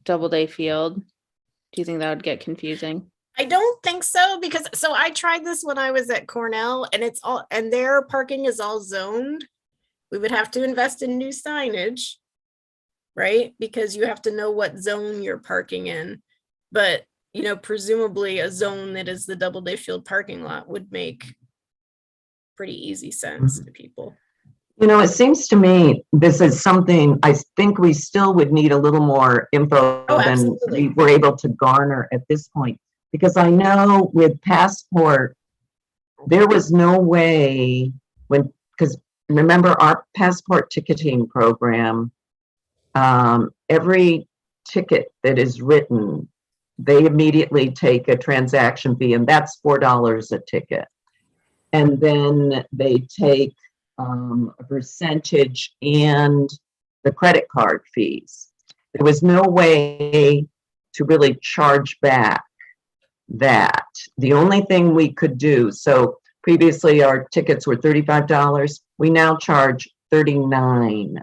Doubleday Field? Do you think that would get confusing? I don't think so, because I tried this when I was at Cornell, and their parking is all zoned. We would have to invest in new signage, right? Because you have to know what zone you're parking in. But, presumably a zone that is the Doubleday Field parking lot would make pretty easy sense to people. It seems to me this is something I think we still would need a little more info than we were able to garner at this point. Because I know with Passport, there was no way because remember our Passport ticketing program, every ticket that is written, they immediately take a transaction fee, and that's $4 a ticket. And then they take a percentage and the credit card fees. There was no way to really charge back that. The only thing we could do, so previously our tickets were $35. We now charge $39.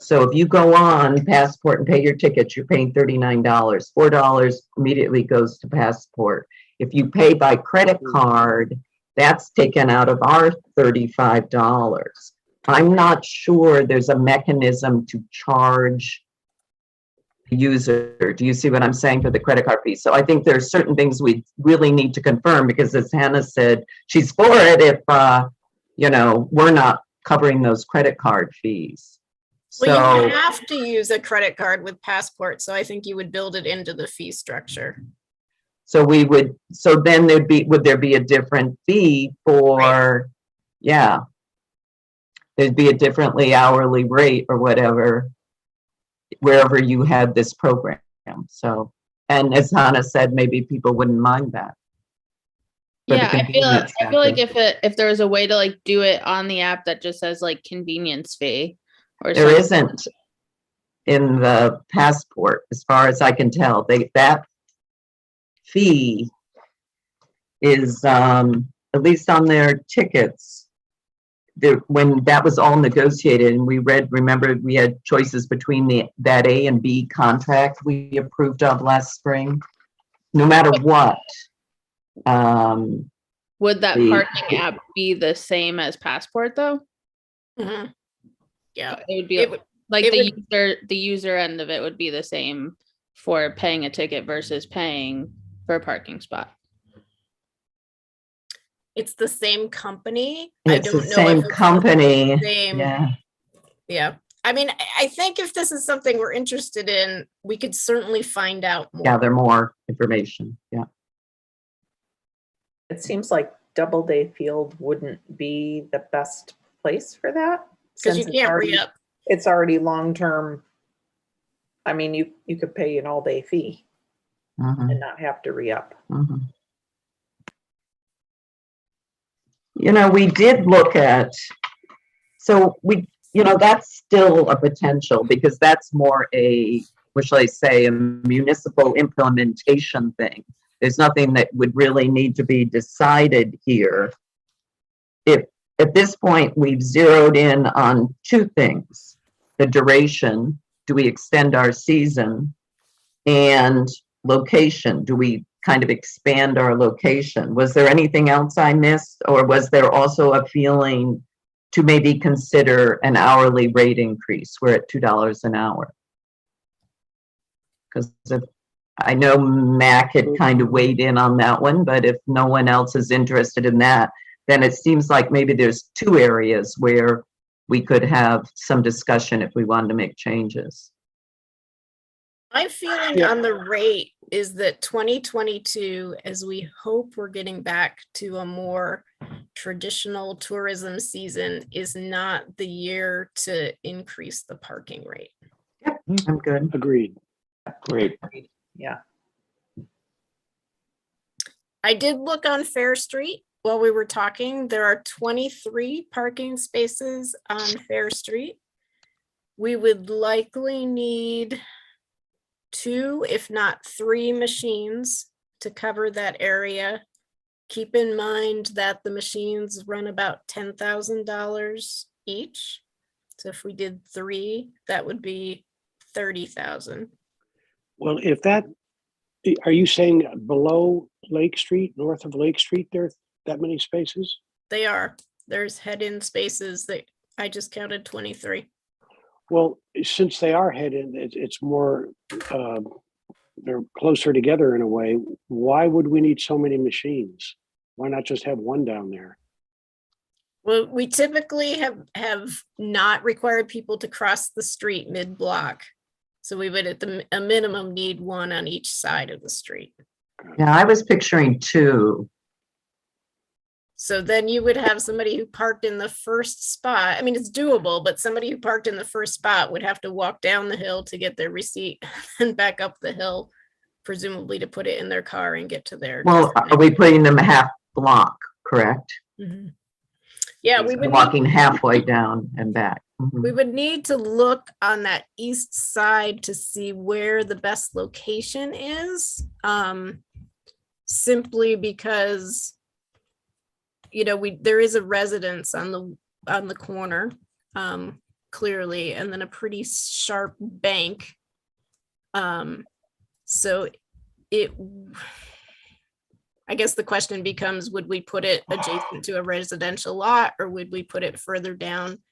So if you go on Passport and pay your tickets, you're paying $39. $4 immediately goes to Passport. If you pay by credit card, that's taken out of our $35. I'm not sure there's a mechanism to charge the user. Do you see what I'm saying for the credit card fee? So I think there's certain things we really need to confirm, because as Hannah said, she's for it if, we're not covering those credit card fees. Well, you have to use a credit card with Passport, so I think you would build it into the fee structure. So then would there be a different fee for, right. Yeah, there'd be a differently hourly rate or whatever, wherever you had this program. So, and as Hannah said, maybe people wouldn't mind that. Yeah, I feel like if there was a way to like do it on the app that just says like convenience fee or there something. Isn't in the Passport, as far as I can tell. That fee is at least on their tickets. When that was all negotiated, and remember we had choices between that A and B contract we approved of last spring. No matter what. Would that parking app be the same as Passport though? Mm-hmm. Yeah, it would be the user end of it would be the same for paying a ticket versus paying for a parking spot. it's the same company. It's the know if same it's the company. same- Yeah, Yeah. I mean, I think if this is something we're interested in, we could certainly find out more. gather more information. Yeah. It seems like Doubleday Field wouldn't be the best place for that. Because you since it's can't already- re-up. It's already long-term. I mean, you could pay an all-day fee Mhm, and not have to re-up. mhm. You know, we did look at, so we, you know, that's still a potential because that's more a, what shall I say, a municipal implementation thing. There's nothing that would really need to be decided here. If at this point we've zeroed in on two things, the duration, do we extend our season? And location, do we kind of expand our location? Was there anything else I missed? Or was there also a feeling to maybe consider an hourly rate increase? We're at $2 an hour. Because I know Mac had kind of weighed in on that one, but if no one else is interested in that, then it seems like maybe there's two areas where we could have some discussion if we wanted to make changes. My feeling Yeah. on the rate is that 2022, as we hope we're getting back to a more traditional tourism season, is not the year to increase the parking rate. I'm good. Agreed. Great. Yeah. I did look on Fair Street while we were talking. There are 23 parking spaces on Fair Street. We would likely need 2, if not 3 machines to cover that area. Keep in mind that the machines run about $10,000 each. So if we did 3, that would be 30,000. Well, if that, are you saying below Lake Street, north of Lake Street, there are that many spaces? They are. There's head-in spaces that I just counted 23. Well, since they are head-in, it's more, they're closer together in a way. Why would we need so many machines? Why not just have one down there? Well, we typically have not required people to cross the street mid-block. So we would at a minimum need 1 on each side of the street. Yeah, I was picturing 2. So then you would have somebody who parked in the first spot. I mean, it's doable, but somebody who parked in the first spot would have to walk down the hill to get their receipt and back up the hill, presumably to put it in their car and get to their. Well, are we putting them a half block, correct? Mhm. Yeah, we would Walking halfway down and back. Mhm. we would need to look on that east side to see where the best location is. Simply because, you know, there is a residence on the corner, clearly, and then a pretty sharp bank. So I guess the question becomes, would we put it adjacent to a residential lot, or would we put it further down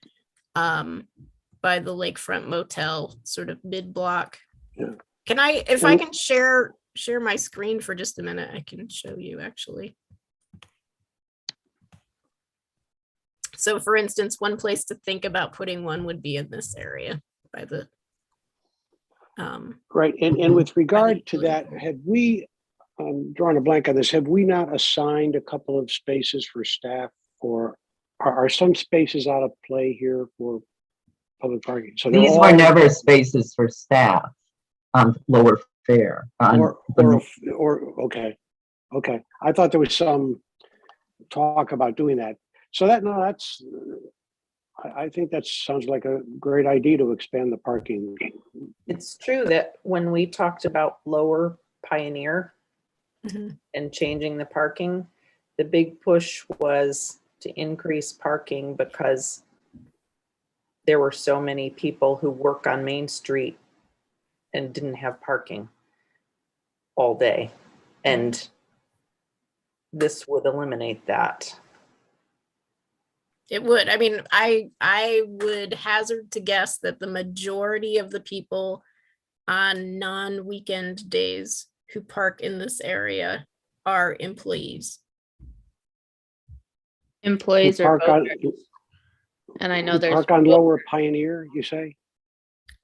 by the lakefront motel, sort of mid-block? Yeah. If I can share my screen for just a minute, I can show you actually. So for instance, one place to think about putting one would be in this area by the. Right, and with regard to that, have we, drawing a blank on this, have we not assigned a couple of spaces for staff, or are some spaces out of play here for public parking? So they're These all- were never spaces for staff on Lower Fair. or okay. I thought there was some talk about doing that. So that's, I think that sounds like a great idea to expand the parking. It's true that when we talked about Lower Pioneer Mhm. and changing the parking, the big push was to increase parking because there were so many people who work on Main Street and didn't have parking all day. And this would eliminate that. It would. I mean, I would hazard to guess that the majority of the people on non-weekend days who park in this area are employees. Employees or Park on, voters. And I know who there's park on Lower Pioneer, you say?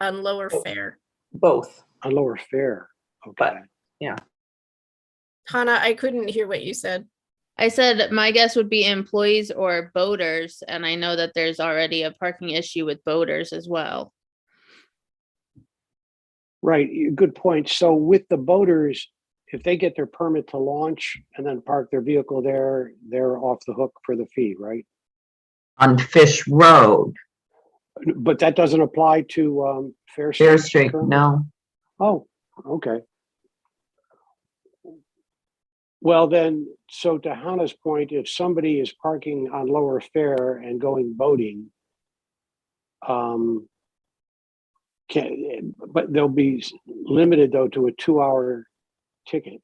On lower fare. Both. On Lower Fair, okay. Hannah, I couldn't hear what you said. I said my guess would be employees or boaters, and I know that there's already a parking issue with boaters as well. Right, good point. So with the boaters, if they get their permit to launch and then park their vehicle there, they're off the hook for the fee, right? On Fish Road, But that doesn't apply to Fair Street? Fair Street, currently? no. Oh, okay. Well, then, so to Hannah's point, if somebody is parking on Lower Fair and going boating, but they'll be limited though to a 2-hour ticket.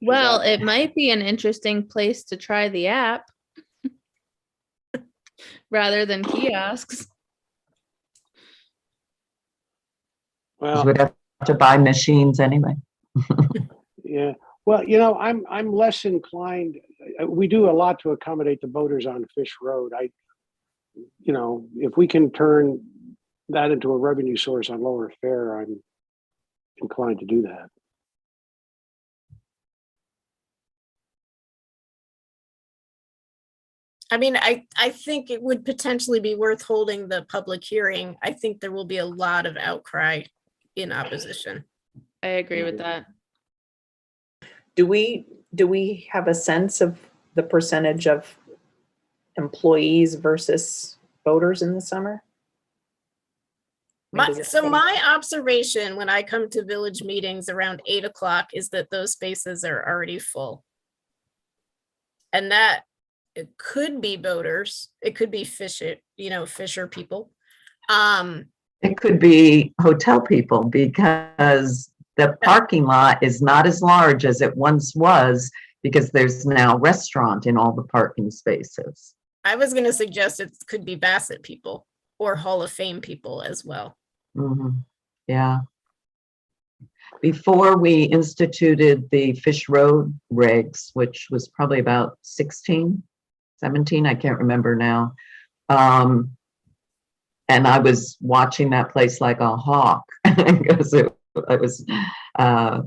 Well, that- it might be an interesting place to try the app rather than kiosks. Because Well, we'd have to buy machines anyway. yeah. Well, I'm less inclined. We do a lot to accommodate the boaters on Fish Road. If we can turn that into a revenue source on Lower Fair, I'm inclined to do that. I mean, I think it would potentially be worth holding the public hearing. I think there will be a lot of outcry in opposition. I agree with that. Do we have a sense of the percentage of employees versus voters in the summer? I mean, does it So say- my observation when I come to village meetings around 8 o'clock is that those spaces are already full. And that it could be voters, it could be fisher people. It could be hotel people because the parking lot is not as large as it once was because there's now restaurant in all the parking spaces. I was going to suggest it could be Bassett people or Hall of Fame people as well. Mhm. Yeah. Before we instituted the Fish Road regs, which was probably about 16, 17, I can't remember now. And I was watching that place like a hawk because I was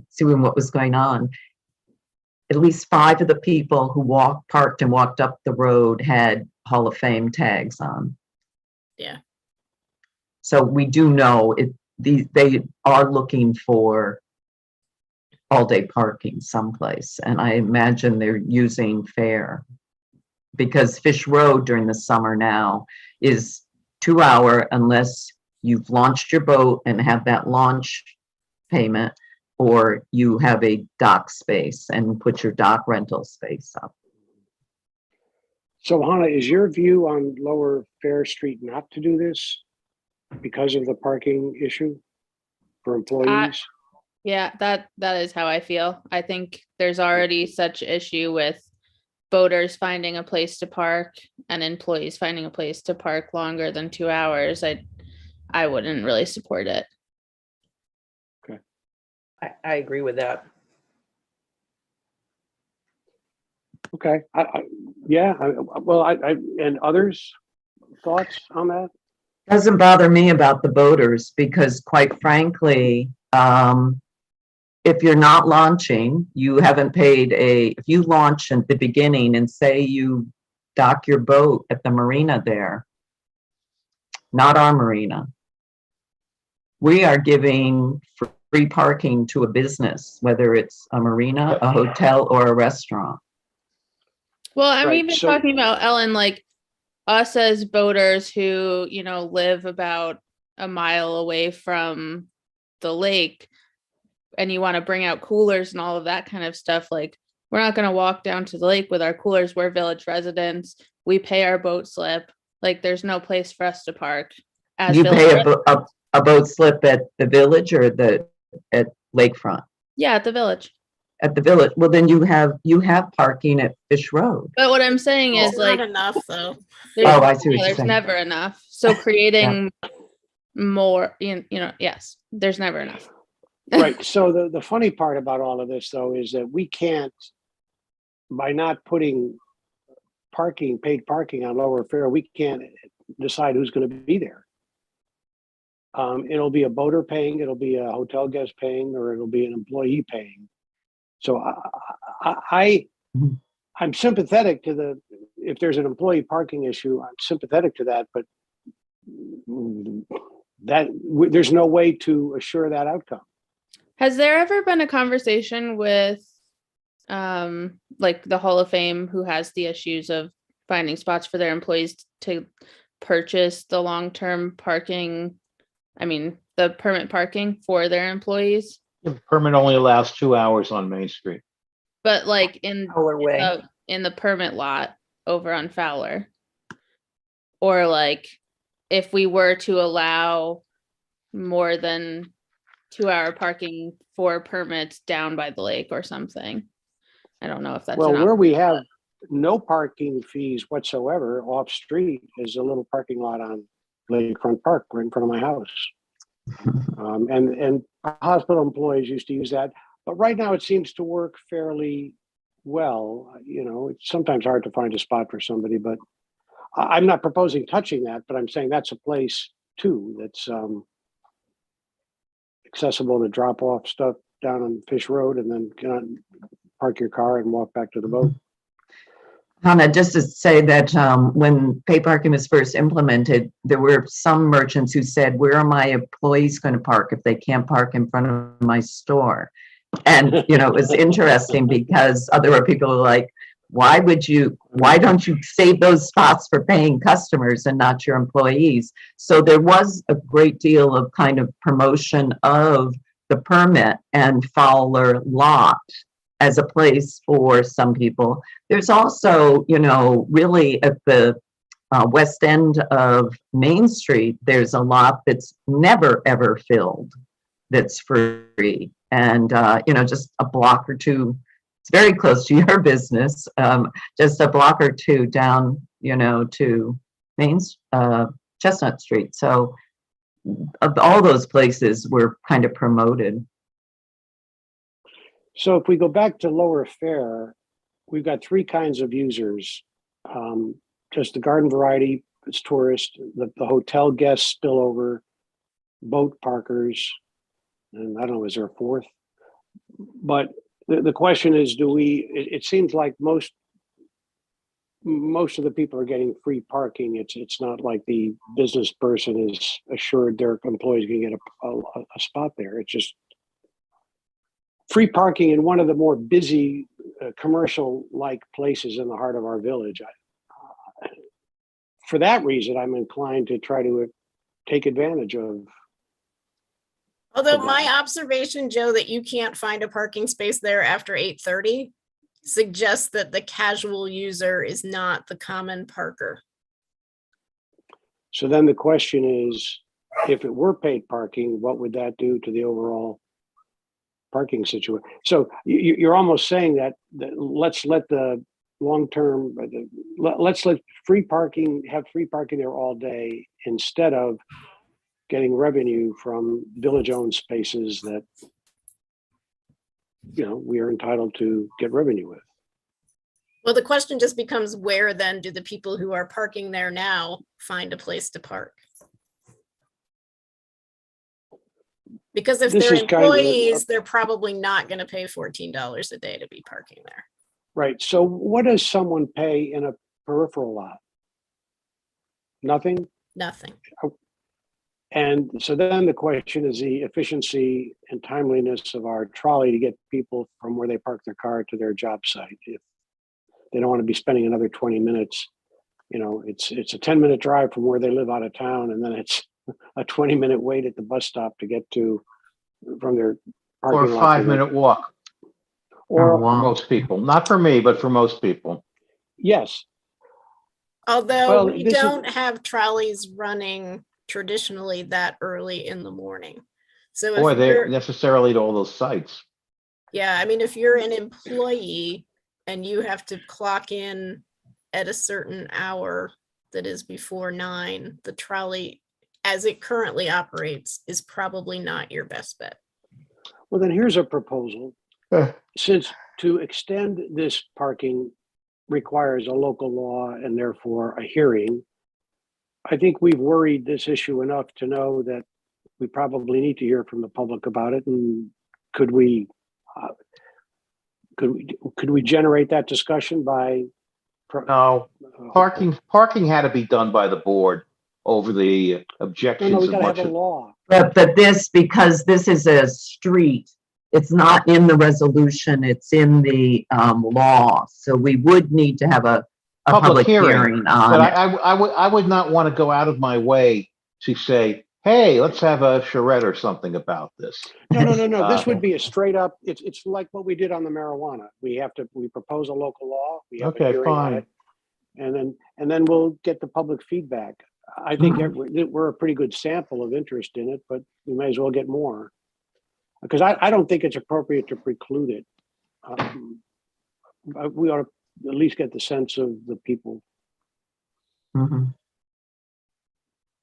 seeing what was going on. At least 5 of the people who parked and walked up the road had Hall of Fame tags on. Yeah. So we do know they are looking for all-day parking someplace, and I imagine they're using fare because Fish Road during the summer now is 2-hour unless you've launched your boat and have that launch payment, or you have a dock space and put your dock rental space up. So Hannah, is your view on Lower Fair Street not to do this because of the parking issue for employees? Yeah, that is how I feel. I think there's already such issue with boaters finding a place to park and employees finding a place to park longer than 2 hours. I wouldn't really support it. I agree with that. Okay, and others, thoughts on that? Doesn't bother me about the boaters because quite frankly, if you're not launching, you haven't paid if you launch at the beginning and say you dock your boat at the marina there, not our marina, we are giving free parking to a business, whether it's a marina, a hotel, or a restaurant. Well, I'm Right, even so- talking about, Ellen, like us as boaters who, live about a mile away from the lake, and you want to bring out coolers and all of that kind of stuff. Like, we're not going to walk down to the lake with our coolers. We're village residents. We pay our boat slip. Like, there's no place for us to park. As You village pay residents. a boat slip at the village or at lakefront? Yeah, at the village. At the village. Well, then you have parking at Fish Road. But what I'm saying is, It's like, not enough though. there's, Oh, I see what you're there's saying. never enough. So creating more, yes, there's never enough. Right, so the funny part about all of this though is that we can't, by not putting parking, paid parking on Lower Fair, we can't decide who's going to be there. It'll be a boater paying, it'll be a hotel guest paying, or it'll be an employee paying. So I'm sympathetic to if there's an employee parking issue, I'm sympathetic to that, but there's no way to assure that outcome. Has there ever been a conversation with like the Hall of Fame, who has the issues of finding spots for their employees, to purchase the long-term parking, the permit parking for their employees? The permit only allows 2 hours on Main Street. But like in Fowler Way. in the permit lot over on Fowler, or like if we were to allow more than 2 hour parking for permits down by the lake or something. I don't know if that's Well, an where we option, have no parking fees whatsoever off street is a little parking lot on Lakefront Park right in front of my house. And hospital employees used to use that, but right now it seems to work fairly well. It's sometimes hard to find a spot for somebody, but I'm not proposing touching that, but I'm saying that's a place too that's accessible to drop off stuff down on Fish Road and then park your car and walk back to the boat. Hannah, just to say that when paid parking was first implemented, there were some merchants who said, where are my employees going to park if they can't park in front of my store? And, it was interesting because there were people who were like, why don't you save those spots for paying customers and not your employees? So there was a great deal of kind of promotion of the permit and Fowler lot as a place for some people. There's also, really at the west end of Main Street, there's a lot that's never, ever filled that's free. And, just a block or two, it's very close to your business, just a block or two down, to Chestnut Street. So of all those places were kind of promoted. So if we go back to Lower Fair, we've got three kinds of users. Just the garden variety, it's tourist, the hotel guest spillover, boat parkers, and I don't know, is there a fourth? But the question is, it seems like most of the people are getting free parking. It's not like the business person is assured their employees can get a spot there. It's just free parking in one of the more busy commercial-like places in the heart of our village. For that reason, I'm inclined to try to take advantage of. Although my observation, Joe, that you can't find a parking space there after 8:30 suggests that the casual user is not the common parker. So then the question is, if it were paid parking, what would that do to the overall parking situation? So you're almost saying that let's let the long-term, let's let have free parking there all day instead of getting revenue from village-owned spaces that we are entitled to get revenue with. Well, the question just becomes, where then do the people who are parking there now find a place to park? Because if they're employees, they're probably not going to pay $14 a day to be parking there. Right. So what does someone pay in a peripheral lot? Nothing? Nothing. And so then the question is the efficiency and timeliness of our trolley to get people from where they park their car to their job site. If they don't want to be spending another 20 minutes, it's a 10-minute drive from where they live out of town, and then it's a 20-minute wait at the bus stop to get from their parking lot. Or a 5-minute walk. Or for most people, not for me, but for most people. Yes. Although we don't have trolleys running traditionally that early in the morning. So Or they're necessarily to all those sites. Yeah, if you're an employee and you have to clock in at a certain hour that is before 9, the trolley, as it currently operates, is probably not your best bet. Well, then here's a proposal. Since to extend this parking requires a local law and therefore a hearing. I think we've worried this issue enough to know that we probably need to hear from the public about it. And could we generate that discussion by? No, parking had to be done by the board over the No, objections we of gotta have much a of. law. But this, because this is a street, it's not in the resolution, it's in the law. So we would need to have a public hearing But on it. I would not want to go out of my way to say, hey, let's have a charrette or something about this. No. This would be a straight up, it's like what we did on the marijuana. We propose a local law. We have a Okay, hearing on fine. it. And then we'll get the public feedback. I think we're a pretty good sample of interest in it, but we may as well get more. Because I don't think it's appropriate to preclude it. We ought to at least get the sense of the people. Mhm.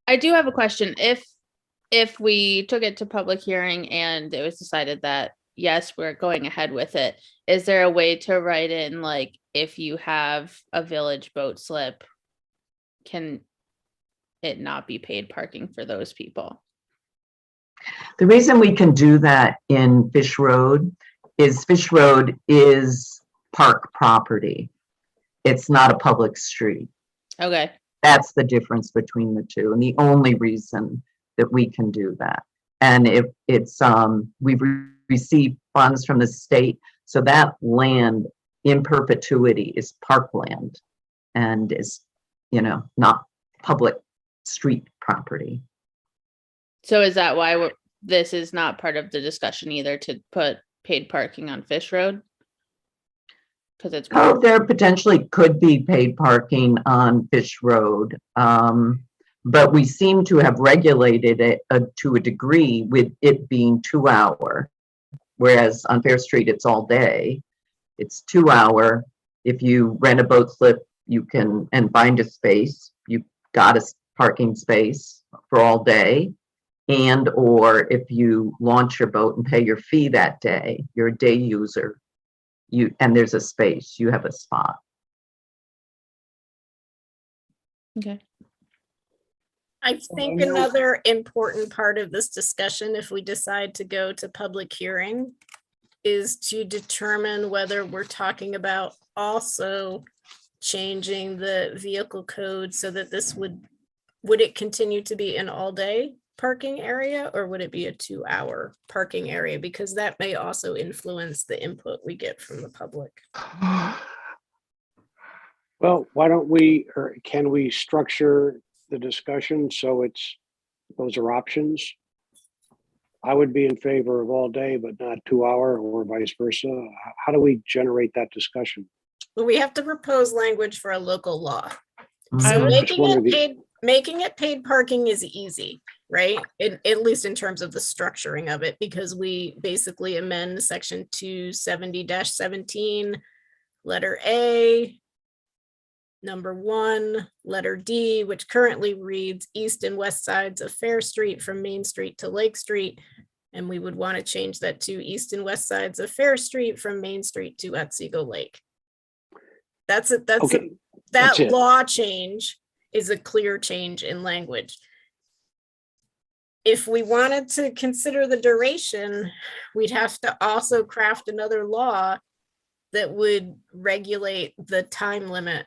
I do have a question. If we took it to public hearing and it was decided that, yes, we're going ahead with it, is there a way to write in, like, if you have a village boat slip, can it not be paid parking for those people? The reason we can do that in Fish Road is park property. It's not a public street. Okay. That's the difference between the two, and the only reason that we can do that. And if it's, we've received funds from the state, so that land in perpetuity is parkland and is, not public street property. So is that why this is not part of the discussion either, to put paid parking on Fish Road? Because it's. Oh, there potentially could be paid parking on Fish Road. But we seem to have regulated it to a degree with it being 2 hour. Whereas on Fair Street, it's all day. It's 2 hour. If you rent a boat slip, you can, and find a space, you've got a parking space for all day. And, or if you launch your boat and pay your fee that day, you're a day user, and there's a space, you have a spot. Okay. I think another important part of this discussion, if we decide to go to public hearing, is to determine whether we're talking about also changing the vehicle code so that this would it continue to be an all-day parking area, or would it be a 2 hour parking area? Because that may also influence the input we get from the public. Well, why don't we, or can we structure the discussion so those are options? I would be in favor of all day, but not 2 hour, or vice versa. How do we generate that discussion? Well, we have to propose language for a local law. Mhm. So Which one of the- making it paid parking is easy, right? At least in terms of the structuring of it, because we basically amend section 270-17, letter A, number 1, letter D, which currently reads east and west sides of Fair Street from Main Street to Lake Street. And we would want to change that to east and west sides of Fair Street from Main Street to Otsego Lake. That's it. Okay, That that's it. law change is a clear change in language. If we wanted to consider the duration, we'd have to also craft another law that would regulate the time limit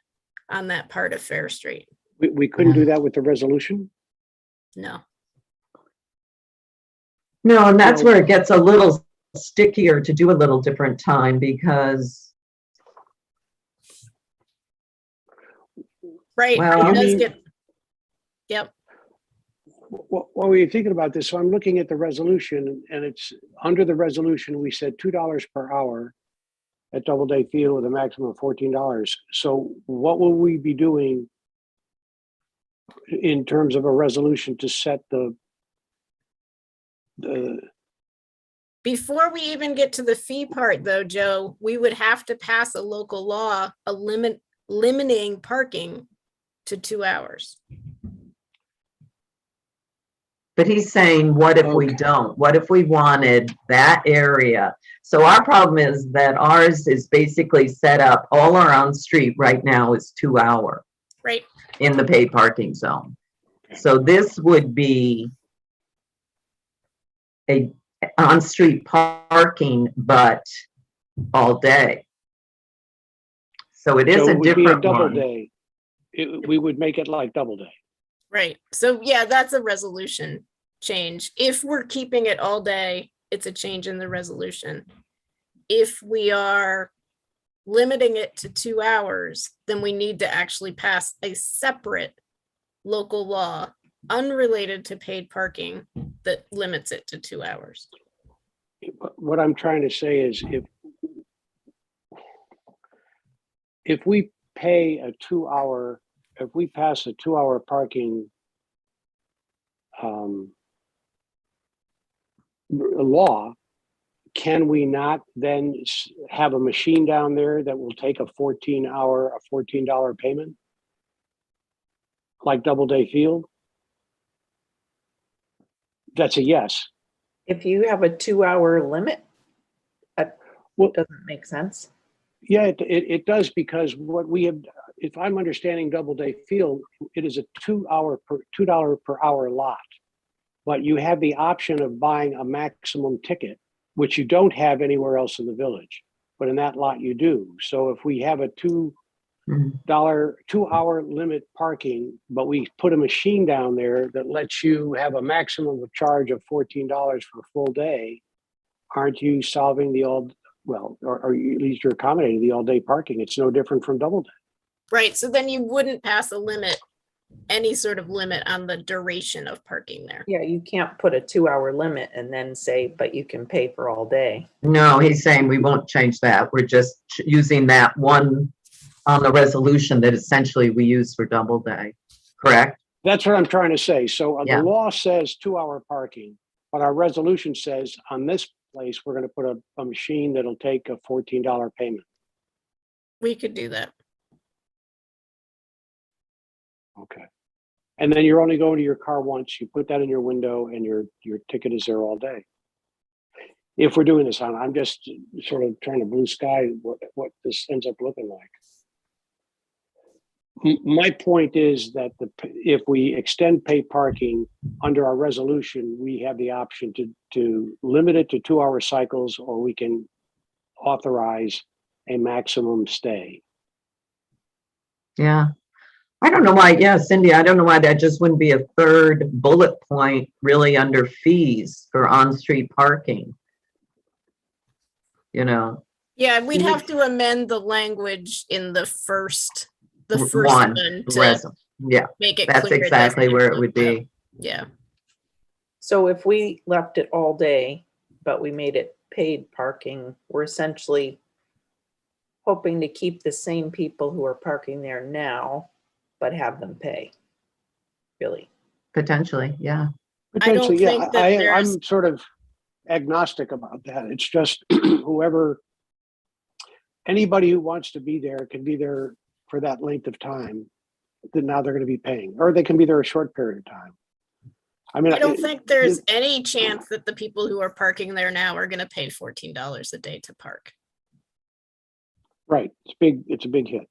on that part of Fair Street. We couldn't do that with the resolution? No. No, and that's No. where it gets a little stickier to do a little different time, because Right. Well, It does mean- get. Yep. While we're thinking about this, so I'm looking at the resolution, and it's under the resolution, we said $2 per hour at Doubleday Field with a maximum of $14. So what will we be doing in terms of a resolution to set the Before we even get to the fee part though, Joe, we would have to pass a local law, limiting parking to 2 hours. But he's saying, what if we Okay. don't? What if we wanted that area? So our problem is that ours is basically set up, all our on-street right now is 2 hour Right. in the paid parking zone. Okay. So this would be a on-street parking, but all day. So it is So a it would be a different double one. day. We would make it like double day. Right. So yeah, that's a resolution change. If we're keeping it all day, it's a change in the resolution. If we are limiting it to 2 hours, then we need to actually pass a separate local law unrelated to paid parking that limits it to 2 hours. What I'm trying to say is if we pay a 2 hour, if we pass a 2 hour parking law, can we not then have a machine down there that will take a $14 payment? Like Doubleday Field? That's a yes. If you have a 2-hour limit, that Well- doesn't make sense. Yeah, it does, because what we have, if I'm understanding Doubleday Field, it is a $2 per hour lot. But you have the option of buying a maximum ticket, which you don't have anywhere else in the village. But in that lot you do. So if we have a $2 2-hour limit parking, but we put a machine down there that lets you have a maximum of charge of $14 for a full day, aren't you solving the or at least you're accommodating the all-day parking? It's no different from Doubleday. Right. So then you wouldn't pass a limit, any sort of limit on the duration of parking there. Yeah, you can't put a 2-hour limit and then say, but you can pay for all day. No, he's saying we won't change that. We're just using that one on the resolution that essentially we use for Doubleday, correct? That's what I'm trying to say. So Yeah. the law says 2-hour parking, but our resolution says on this place, we're going to put a machine that'll take a $14 payment. We could do that. Okay. And then you're only going to your car once, you put that in your window and your ticket is there all day. If we're doing this I'm just sort of trying to blue sky what this ends up looking like. My point is that if we extend paid parking under our resolution, we have the option to limit it to 2-hour cycles, or we can authorize a maximum stay. Yeah. I don't know why, yeah, Cindy, I don't know why that just wouldn't be a third bullet point really under fees for on-street parking. You know, Yeah, we'd have to amend the language in the first one, one the to rest, yeah, make it that's clear. it exactly doesn't where it include would be. that. Yeah. So if we left it all day, but we made it paid parking, we're essentially hoping to keep the same people who are parking there now, but have them pay. Really? Potentially, yeah. I don't Potentially, yeah. think that there's- I'm sort of agnostic about that. It's just anybody who wants to be there can be there for that length of time that now they're going to be paying, or they can be there a short period of time. I mean, I don't think there's any chance that the people who are parking there now are going to pay $14 a day to park. right. It's a big hit.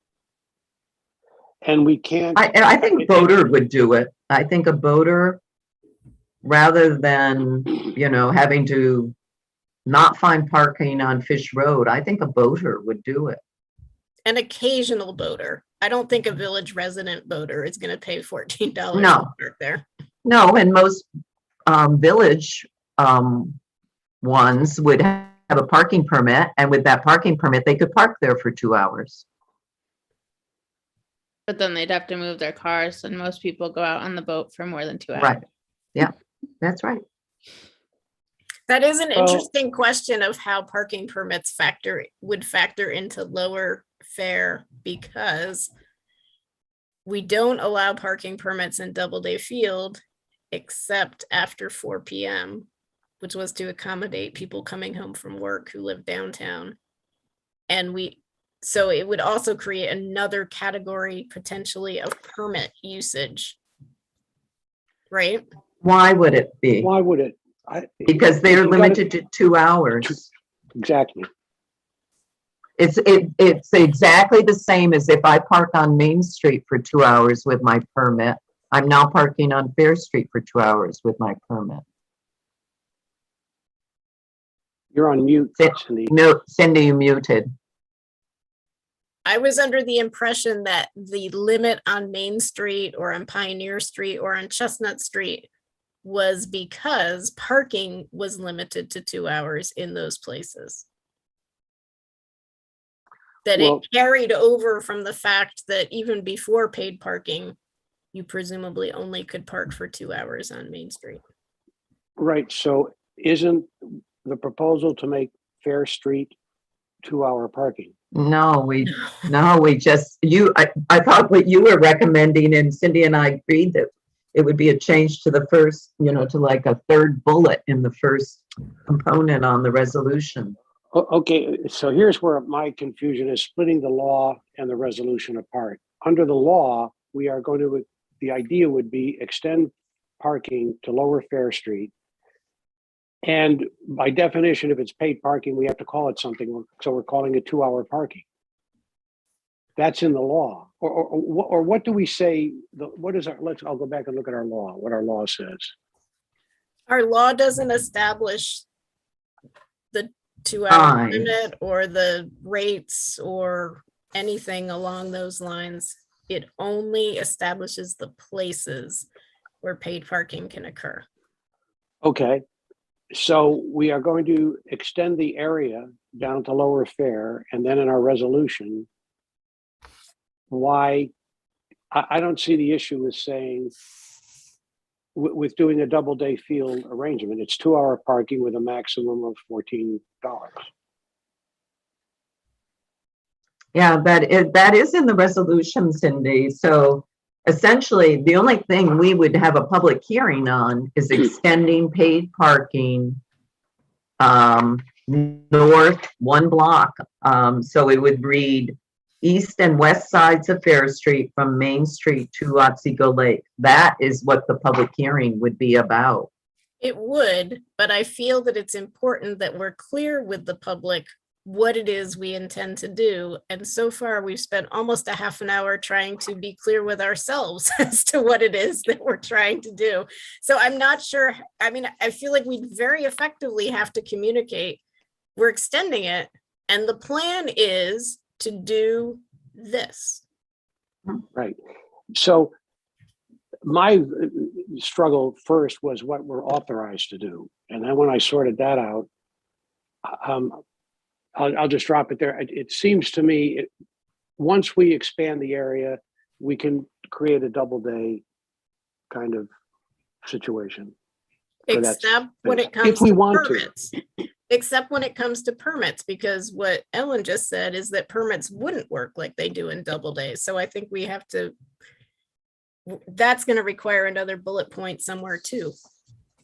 And we can't. I think boater would do it. I think a boater, rather than, you know, having to not find parking on Fish Road, I think a boater would do it. An occasional boater. I don't think a village resident boater is going to pay $14 No. to park there. No, and most village ones would have a parking permit, and with that parking permit, they could park there for 2 hours. But then they'd have to move their cars, and most people go out on the boat for more than 2 hours. Right. Yeah, that's right. That is an Well- interesting question of how parking permits would factor into lower fare, because we don't allow parking permits in Doubleday Field except after 4 p.m., which was to accommodate people coming home from work who live downtown. And so it would also create another category potentially of permit usage. Right? Why would it be? Why would it? Because they're you gotta- limited to 2 hours. Exactly. It's exactly the same as if I park on Main Street for 2 hours with my permit. I'm now parking on Fair Street for 2 hours with my permit. You're on mute, Cindy. No, Cindy, you muted. I was under the impression that the limit on Main Street or on Pioneer Street or on Chestnut Street was because parking was limited to 2 hours in those places. That Well- it carried over from the fact that even before paid parking, you presumably only could park for 2 hours on Main Street. Right, so isn't the proposal to make Fair Street 2-hour parking? No, we just, I thought what you were recommending, and Cindy and I agreed that it would be a change to the first, to like a third bullet in the first component on the resolution. Okay, so here's where my confusion is, splitting the law and the resolution apart. Under the law, we are going to, the idea would be extend parking to Lower Fair Street. And by definition, if it's paid parking, we have to call it something. So we're calling it 2-hour parking. That's in the law. Or what do we say? What is our, I'll go back and look at our law, what our law says. Our law doesn't establish the 2-hour Fine. limit or the rates or anything along those lines. It only establishes the places where paid parking can occur. Okay. So we are going to extend the area down to Lower Fair, and then in our resolution, why, I don't see the issue with saying, with doing a double day field arrangement. It's 2-hour parking with a maximum of $14. Yeah, that is in the resolution, Cindy. So essentially, the only thing we would have a public hearing on is extending paid parking north 1 block. So it would read east and west sides of Fair Street from Main Street to Otsego Lake. That is what the public hearing would be about. It would, but I feel that it's important that we're clear with the public what it is we intend to do. And so far, we've spent almost a half an hour trying to be clear with ourselves as to what it is that we're trying to do. So I'm not sure. I mean, I feel like we very effectively have to communicate. We're extending it, and the plan is to do this. Right. So my struggle first was what we're authorized to do. And then when I sorted that out, I'll just drop it there. It seems to me, once we expand the area, we can create a double day kind of situation. So that's- Except when it comes if we to want to. permits. Except when it comes to permits, because what Ellen just said is that permits wouldn't work like they do in double days. So I think we have to, that's going to require another bullet point somewhere too.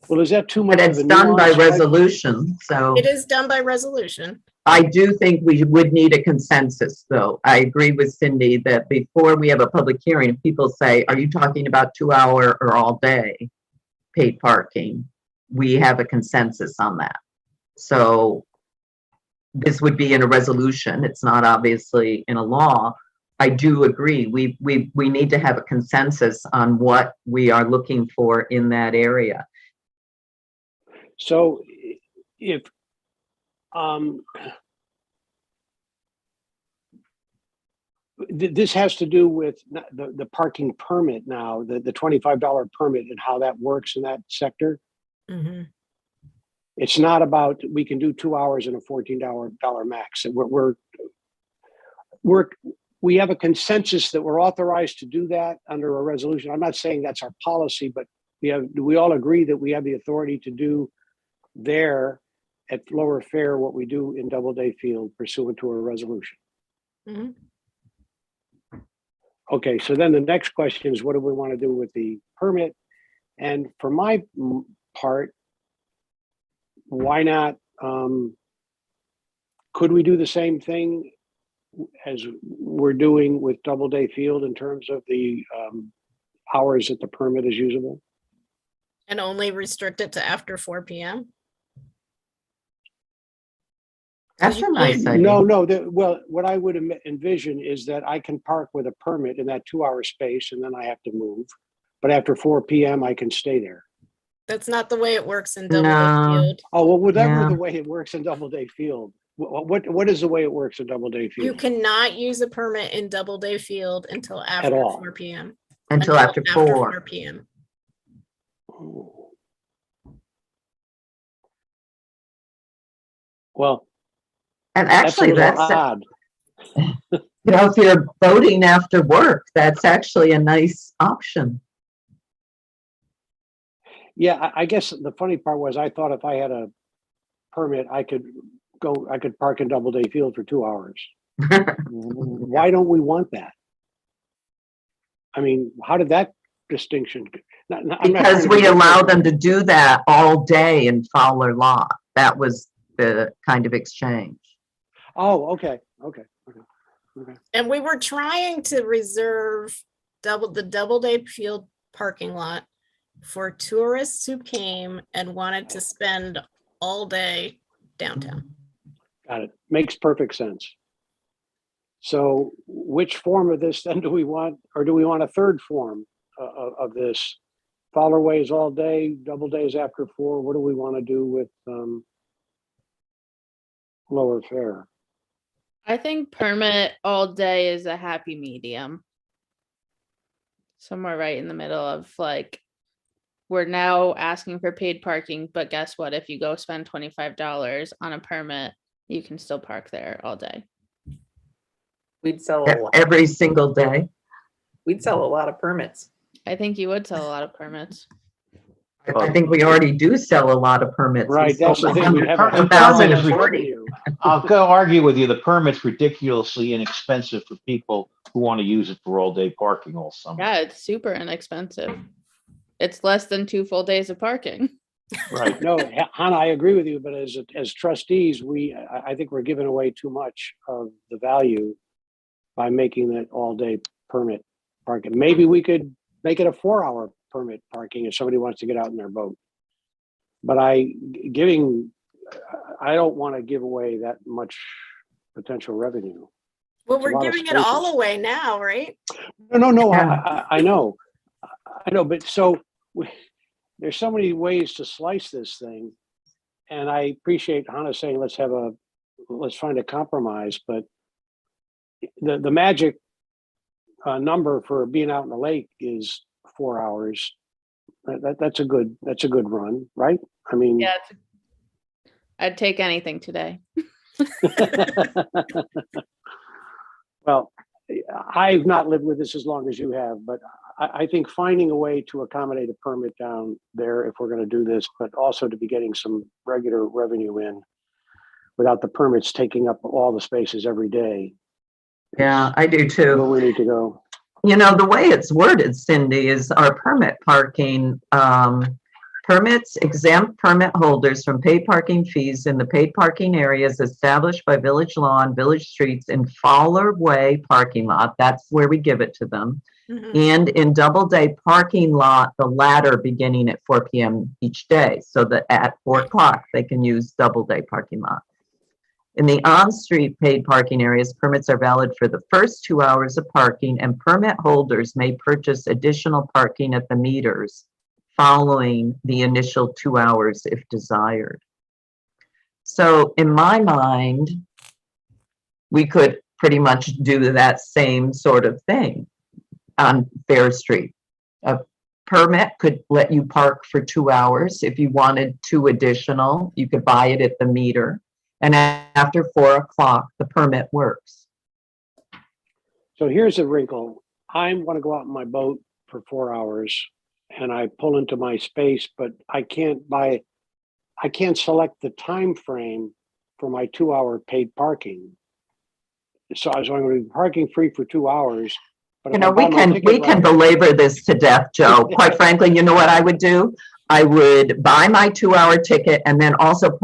Well, is that too much But of it's a done by nuance? resolution, so It is done by resolution. I do think we would need a consensus, though. I agree with Cindy that before we have a public hearing, if people say, are you talking about 2-hour or all day paid parking? We have a consensus on that. So this would be in a resolution. It's not obviously in a law. I do agree. We need to have a consensus on what we are looking for in that area. So if, this has to do with the parking permit now, the $25 permit and how that works in that sector. Mhm. It's not about, we can do 2 hours and a $14 max. We have a consensus that we're authorized to do that under a resolution. I'm not saying that's our policy, but we all agree that we have the authority to do there at Lower Fair what we do in Doubleday Field pursuant to a resolution. Mhm. Okay, so then the next question is, what do we want to do with the permit? And for my part, why not, could we do the same thing as we're doing with Doubleday Field in terms of the hours that the permit is usable? And only restrict it to after 4 PM? That's a nice idea. No, well, what I would envision is that I can park with a permit in that 2-hour space and then I have to move. But after 4 PM, I can stay there. That's not the way it works in Doubleday No. Field. Oh, well, whatever Yeah. the way it works in Doubleday Field. What is the way it works in Doubleday Field? You cannot use a permit in Doubleday Field until after all. 4 PM. Until after 4. 4 PM. Oh. Well, And that's a actually, little that's, odd. if you're boating after work, that's actually a nice option. Yeah, I guess the funny part was I thought if I had a permit, I could park in Doubleday Field for 2 hours. Why don't we want that? I mean, how did that distinction? I'm not trying Because to we be allow difficult. them to do that all day in Fowler Law. That was the kind of exchange. Oh, okay. And we were trying to reserve the Doubleday Field parking lot for tourists who came and wanted to spend all day downtown. Got it. Makes perfect sense. So which form of this then do we want, or do we want a third form of this? Fowler ways all day, double days after 4. What do we want to do with lower fare? I think permit all day is a happy medium. Somewhere right in the middle of like, we're now asking for paid parking, but guess what? If you go spend $25 on a permit, you can still park there all day. We'd sell a lot. Every single day. We'd sell a lot of permits. I think you would sell a lot of permits. I think we already do sell a lot of permits. We Right, that's the sold thing. We have a 1,040. I'll go argue with you. The permit's ridiculously inexpensive for people who want to use it for all day parking all summer. Yeah, it's super inexpensive. It's less than 2 full days of parking. Right. No, Hannah, I agree with you, but as trustees, I think we're giving away too much of the value by making it all day permit parking. Maybe we could make it a 4-hour permit parking if somebody wants to get out in their boat. But I don't want to give away that much potential revenue. Well, It's a we're lot of giving it all spaces. away now, right? No, Yeah. I know, but there's so many ways to slice this thing. And I appreciate Hannah saying, let's find a compromise, but the magic number for being out in the lake is 4 hours. That's a good run, right? I mean, Yeah, I'd take anything today. well, I've not lived with this as long as you have, but I think finding a way to accommodate a permit down there if we're going to do this, but also to be getting some regular revenue in without the permits taking up all the spaces every day. Yeah, I do Where too. we need to go. You know, the way it's worded, Cindy, is our permit parking, permits exempt permit holders from paid parking fees in the paid parking areas established by village law and village streets in Fowler Way parking lot. That's where we give it to them. Mhm. And in Doubleday parking lot, the latter beginning at 4 PM each day, so that at 4 o'clock, they can use Doubleday parking lot. In the on-street paid parking areas, permits are valid for the first 2 hours of parking, and permit holders may purchase additional parking at the meters following the initial 2 hours if desired. So in my mind, we could pretty much do that same sort of thing on Fair Street. A permit could let you park for 2 hours. If you wanted 2 additional, you could buy it at the meter. And after 4 o'clock, the permit works. So here's a wrinkle. I want to go out in my boat for 4 hours and I pull into my space, but I can't select the time frame for my 2-hour paid parking. So I'm going to be parking free for 2 hours. But You if know, I buy we my can ticket belabor this to death, Joe. Quite frankly, you know what I would do? I would buy my 2-hour ticket and then also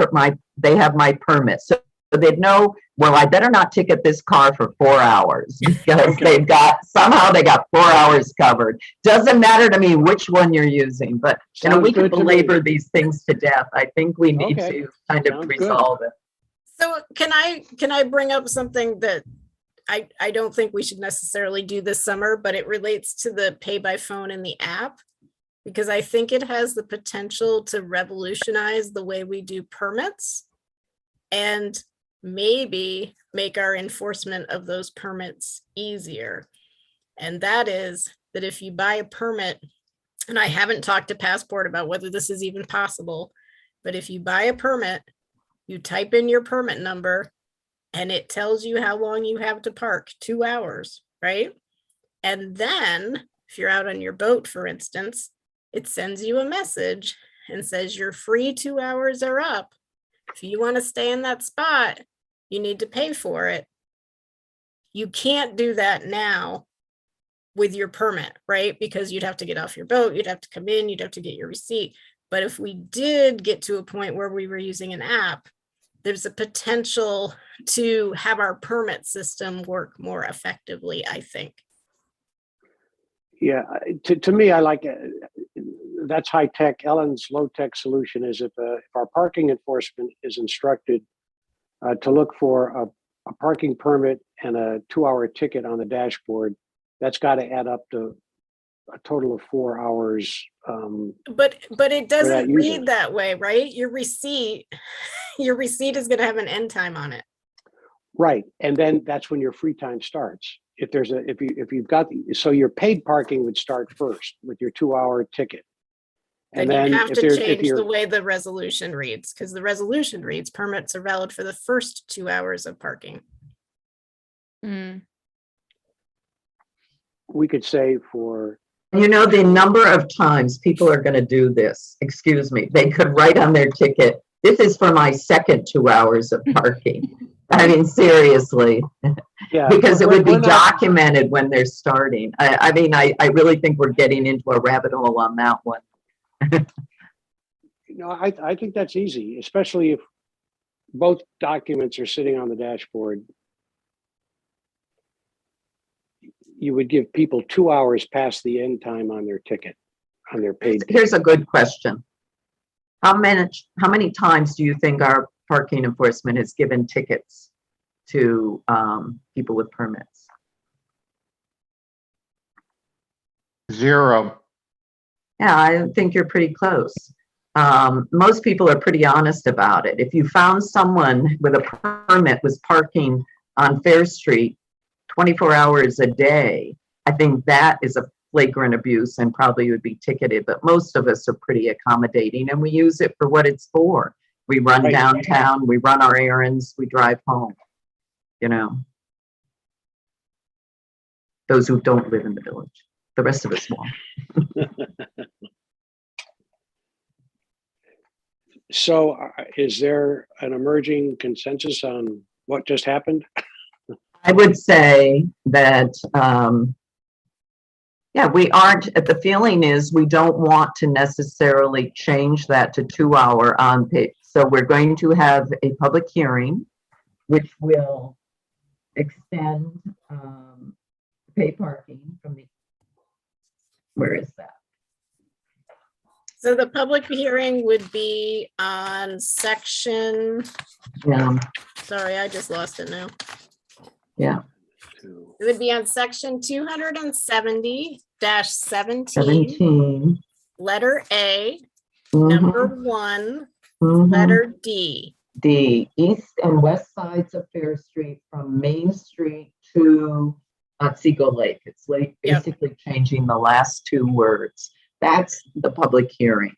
they have my permit. So So they'd know, well, I better not ticket this car for 4 hours because somehow they got 4 hours covered. Doesn't matter to me which one you're using, but we can belabor these things to death. I think we need to kind of resolve it. So can I bring up something that I don't think we should necessarily do this summer, but it relates to the pay by phone in the app, because I think it has the potential to revolutionize the way we do permits and maybe make our enforcement of those permits easier. And that is that if you buy a permit, and I haven't talked to Passport about whether this is even possible, but if you buy a permit, you type in your permit number and it tells you how long you have to park, 2 hours, right? And then if you're out on your boat, for instance, it sends you a message and says your free 2 hours are up. If you want to stay in that spot, you need to pay for it. You can't do that now with your permit, right? Because you'd have to get off your boat, you'd have to come in, you'd have to get your receipt. But if we did get to a point where we were using an app, there's a potential to have our permit system work more effectively, I think. Yeah, to me, I like it. That's high tech. Ellen's low tech solution is if our parking enforcement is instructed to look for a parking permit and a 2-hour ticket on the dashboard, that's got to add up to a total of 4 hours. But it doesn't read that way, right? Your receipt is going to have an end time on it. Right, and then that's when your free time starts. If you've got, so your paid parking would start first with your 2-hour ticket. And then you have to change the way the resolution reads, because the resolution reads permits are valid for the first 2 hours of parking. We could say for, the number of times people are going to do this, excuse me, they could write on their ticket, this is for my second 2 hours of parking. I mean, seriously, because it would be documented when they're starting. I really think we're getting into a rabbit hole on that one. I think that's easy, especially if both documents are sitting on the dashboard. You would give people 2 hours past the end time on their ticket, on their paid. Here's a good question. How many times do you think our parking enforcement has given tickets to people with permits? 0. Yeah, I think you're pretty close. Most people are pretty honest about it. If you found someone with a permit was parking on Fair Street 24 hours a day, I think that is a flagrant abuse and probably would be ticketed, but most of us are pretty accommodating and we use it for what it's for. We run downtown, we run our errands, we drive home, Those who don't live in the village. The rest of us won't. So is there an emerging consensus on what just happened? I would say that, we aren't, the feeling is we don't want to necessarily change that to 2 hour on page. So we're going to have a public hearing, which will extend pay parking from where is that? So the public hearing would be on section, sorry, I just lost it now. Yeah. It would be on section 270-17, 17. letter A, number 1, letter D. The east and west sides of Fair Street from Main Street to Otsego Lake. It's basically changing the last 2 words. That's the public hearing.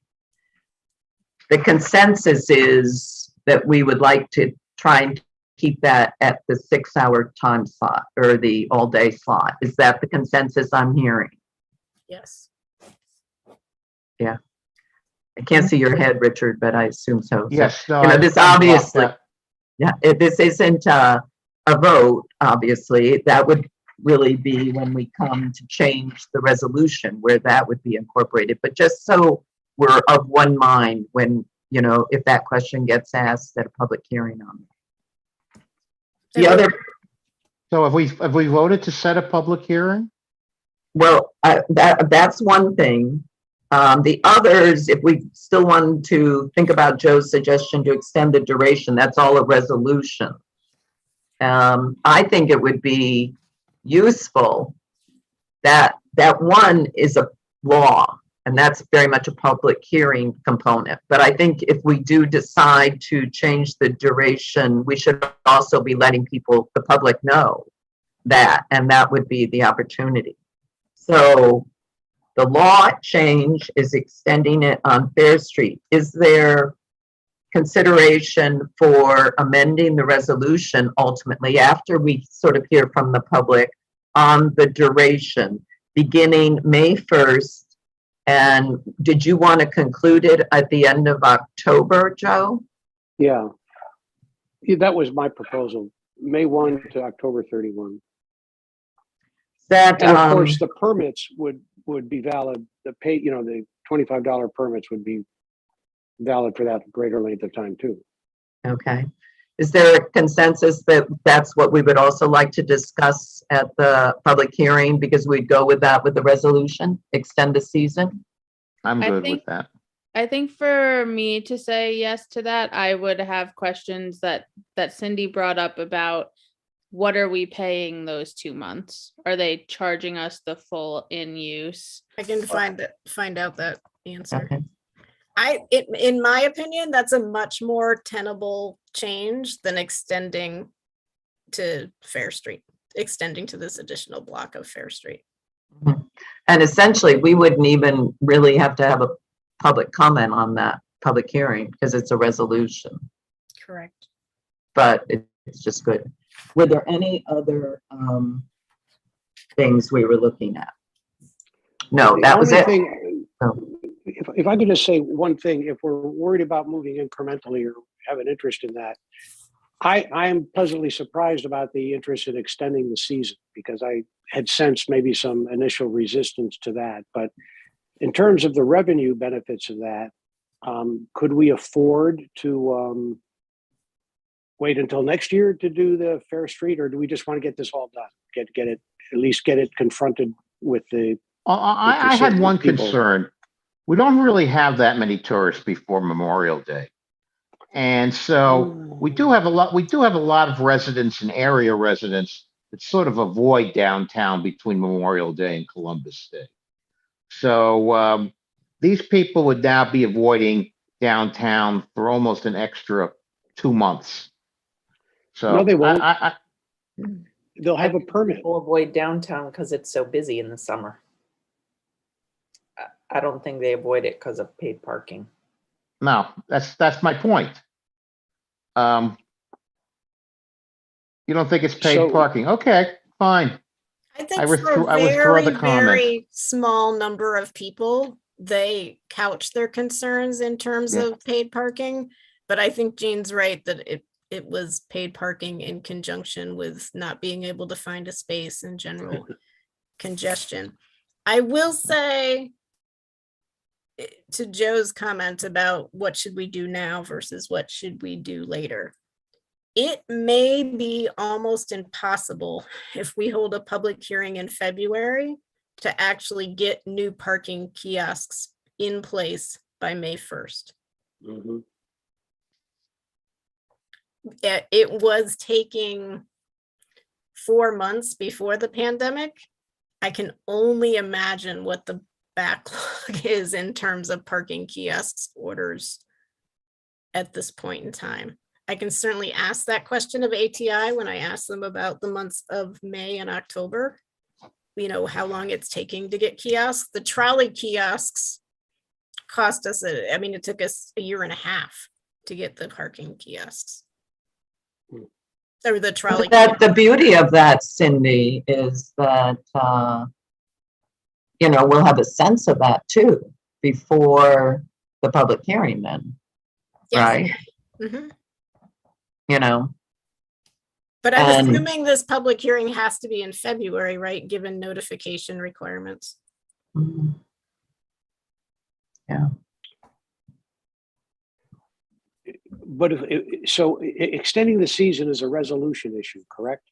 The consensus is that we would like to try and keep that at the 6 hour time slot or the all day slot. Is that the consensus I'm hearing? Yes. Yeah. I can't see your head, Richard, but I assume so. Yes. So, this obviously, this isn't a vote, obviously. That would really be when we come to change the resolution where that would be incorporated. But just so we're of one mind when, if that question gets asked at a public hearing on it. The other, So have we voted to set a public hearing? well, that's one thing. The others, if we still want to think about Joe's suggestion to extend the duration, that's all a resolution. I think it would be useful that one is a law, and that's very much a public hearing component. But I think if we do decide to change the duration, we should also be letting people, the public, know that, and that would be the opportunity. So the law change is extending it on Fair Street. Is there consideration for amending the resolution ultimately after we sort of hear from the public on the duration beginning May 1st? And did you want to conclude it at the end of October, Joe? Yeah. Yeah, that was my proposal, May 1 to October 31. That, And of course, the permits would be valid, the $25 permits would be valid for that greater length of time too. okay. Is there a consensus that that's what we would also like to discuss at the public hearing, because we'd go with that with the resolution, extend the season? I'm I good think- with that. I think for me to say yes to that, I would have questions that Cindy brought up about what are we paying those 2 months? Are they charging us the full in use? I can find out that answer. Okay. In my opinion, that's a much more tenable change than extending to Fair Street, extending to this additional block of Fair Street. And essentially, we wouldn't even really have to have a public comment on that public hearing because it's a resolution, Correct. but it's just good. Were there any other things we were looking at? No, The that was only it. thing, Oh. if I could just say one thing, if we're worried about moving incrementally or have an interest in that, I am pleasantly surprised about the interest in extending the season, because I had sensed maybe some initial resistance to that. But in terms of the revenue benefits of that, could we afford to wait until next year to do the Fair Street, or do we just want to get this all done? Get it, at least get it confronted with the. I had one people. concern. We don't really have that many tourists before Memorial Day. And so we do have a lot of residents and area residents that sort of avoid downtown between Memorial Day and Columbus Day. So these people would now be avoiding downtown for almost an extra 2 months. So No, they won't. They'll have a permit. People avoid downtown because it's so busy in the summer. I don't think they avoid it because of paid parking. No, that's my point. You don't think it's paid So- parking? Okay, fine. I think I for withdraw a very, the comment. very small number of people, they couch their concerns in terms Yeah. of paid parking. But I think Jean's right that it was paid parking in conjunction with not being able to find a space and general congestion. I will say to Joe's comment about what should we do now versus what should we do later. It may be almost impossible if we hold a public hearing in February to actually get new parking kiosks in place by May 1st. Mhm. It was taking 4 months before the pandemic. I can only imagine what the backlog is in terms of parking kiosks orders at this point in time. I can certainly ask that question of ATI when I ask them about the months of May and October. You know, how long it's taking to get kiosks. The trolley kiosks cost us, it took us a year and a half to get the parking kiosks. Or the trolley. The beauty of that, Cindy, is that, we'll have a sense of that too before the public hearing then, Yes. right? Mhm. But I'm And- assuming this public hearing has to be in February, right? Given notification requirements. Mhm. Yeah. But extending the season is a resolution issue, correct?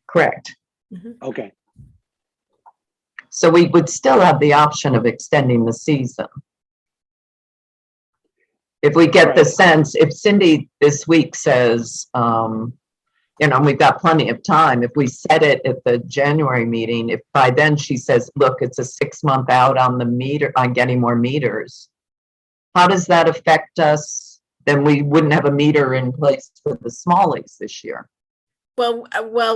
Correct. Okay, So we would still have the option of extending the season. If we get the Right. sense, if Cindy this week says, we've got plenty of time, if we set it at the January meeting, if by then she says, look, it's a 6-month out on the meter, on getting more meters, how does that affect us? Then we wouldn't have a meter in place for the smallies this year. Well,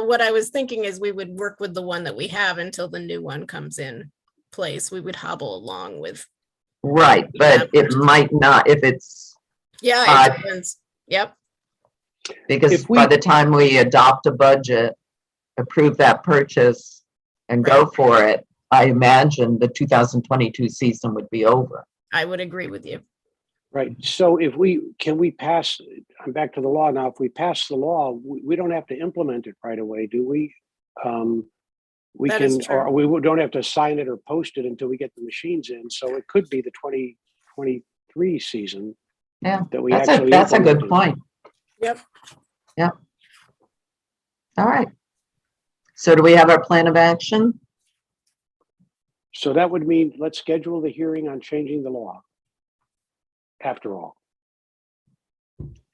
what I was thinking is we would work with the one that we have until the new one comes in place. We would hobble along with. Right, but it might not, if it's, Yeah, it depends. Yep. because If we- by the time we adopt a budget, approve that purchase and go for it, I imagine the 2022 season would be over. I would agree with you. right. So can we pass, I'm back to the law now, if we pass the law, we don't have to implement it right away, do we? We That is can, true. or we don't have to sign it or post it until we get the machines in, so it could be the 2023 season. Yeah, That we that's actually. a good implemented. point. Yep. Yep. All right. So do we have our plan of action? So that would mean, let's schedule the hearing on changing the law. After all.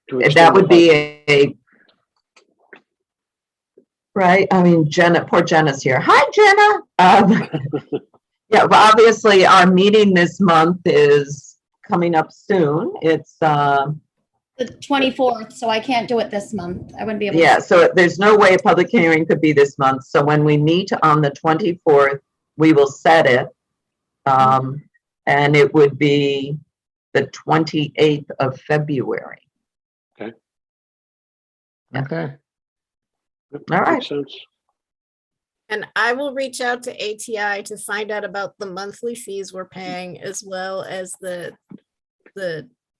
To extend That the would be budget. right, I mean, poor Jenna's here. Hi, Jenna. Yeah, well, obviously, our meeting this month is coming up soon. It's, The 24th, so I can't do it this month. I wouldn't be able to. yeah, so there's no way a public hearing could be this month. So when we meet on the 24th, we will set it. And it would be the 28th of February. Okay. All right. Makes sense. And I will reach out to ATI to find out about the monthly fees we're paying as well as the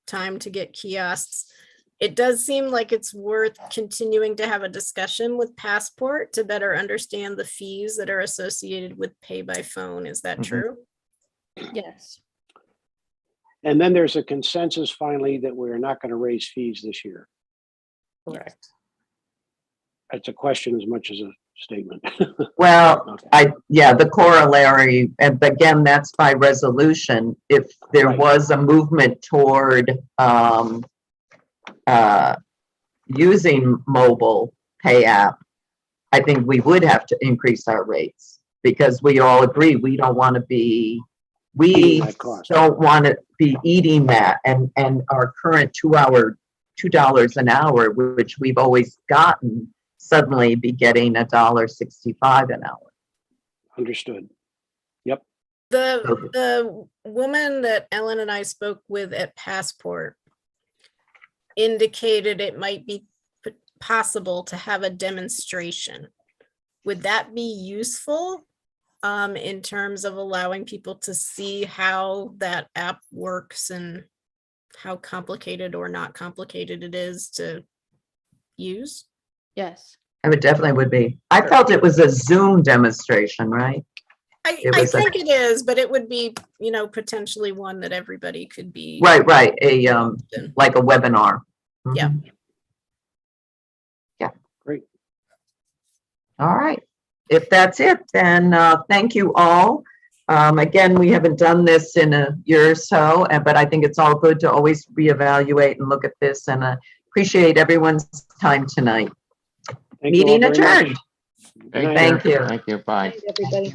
time to get kiosks. It does seem like it's worth continuing to have a discussion with Passport to better understand the fees that are associated with pay by phone. Is that true? Yes. And then there's a consensus finally that we're not going to raise fees this year. Correct. That's a question as much as a statement. Well, Okay. the corollary, and again, that's by resolution. If there Right. was a movement toward using mobile pay app, I think we would have to increase our rates because we all agree we don't want to be, we Eating that cost. don't want to be eating that and our current $2 an hour, which we've always gotten, suddenly be getting $1.65 an hour. Understood. The woman that Ellen and I spoke with at Passport indicated it might be possible to have a demonstration. Would that be useful in terms of allowing people to see how that app works and how complicated or not complicated it is to use? Yes. I would definitely would be. I felt it was a Zoom demonstration, right? I was a- think it is, but it would be, potentially one that everybody could be. Right. Like a webinar. Yeah. Mhm. Yeah. Great. All right. If that's it, then thank you all. Again, we haven't done this in a year or so, but I think it's all good to always reevaluate and look at this, and appreciate everyone's time tonight. Thank you all Meeting very much. adjourned. Good night. Thank you. Thank you. Bye. Everybody.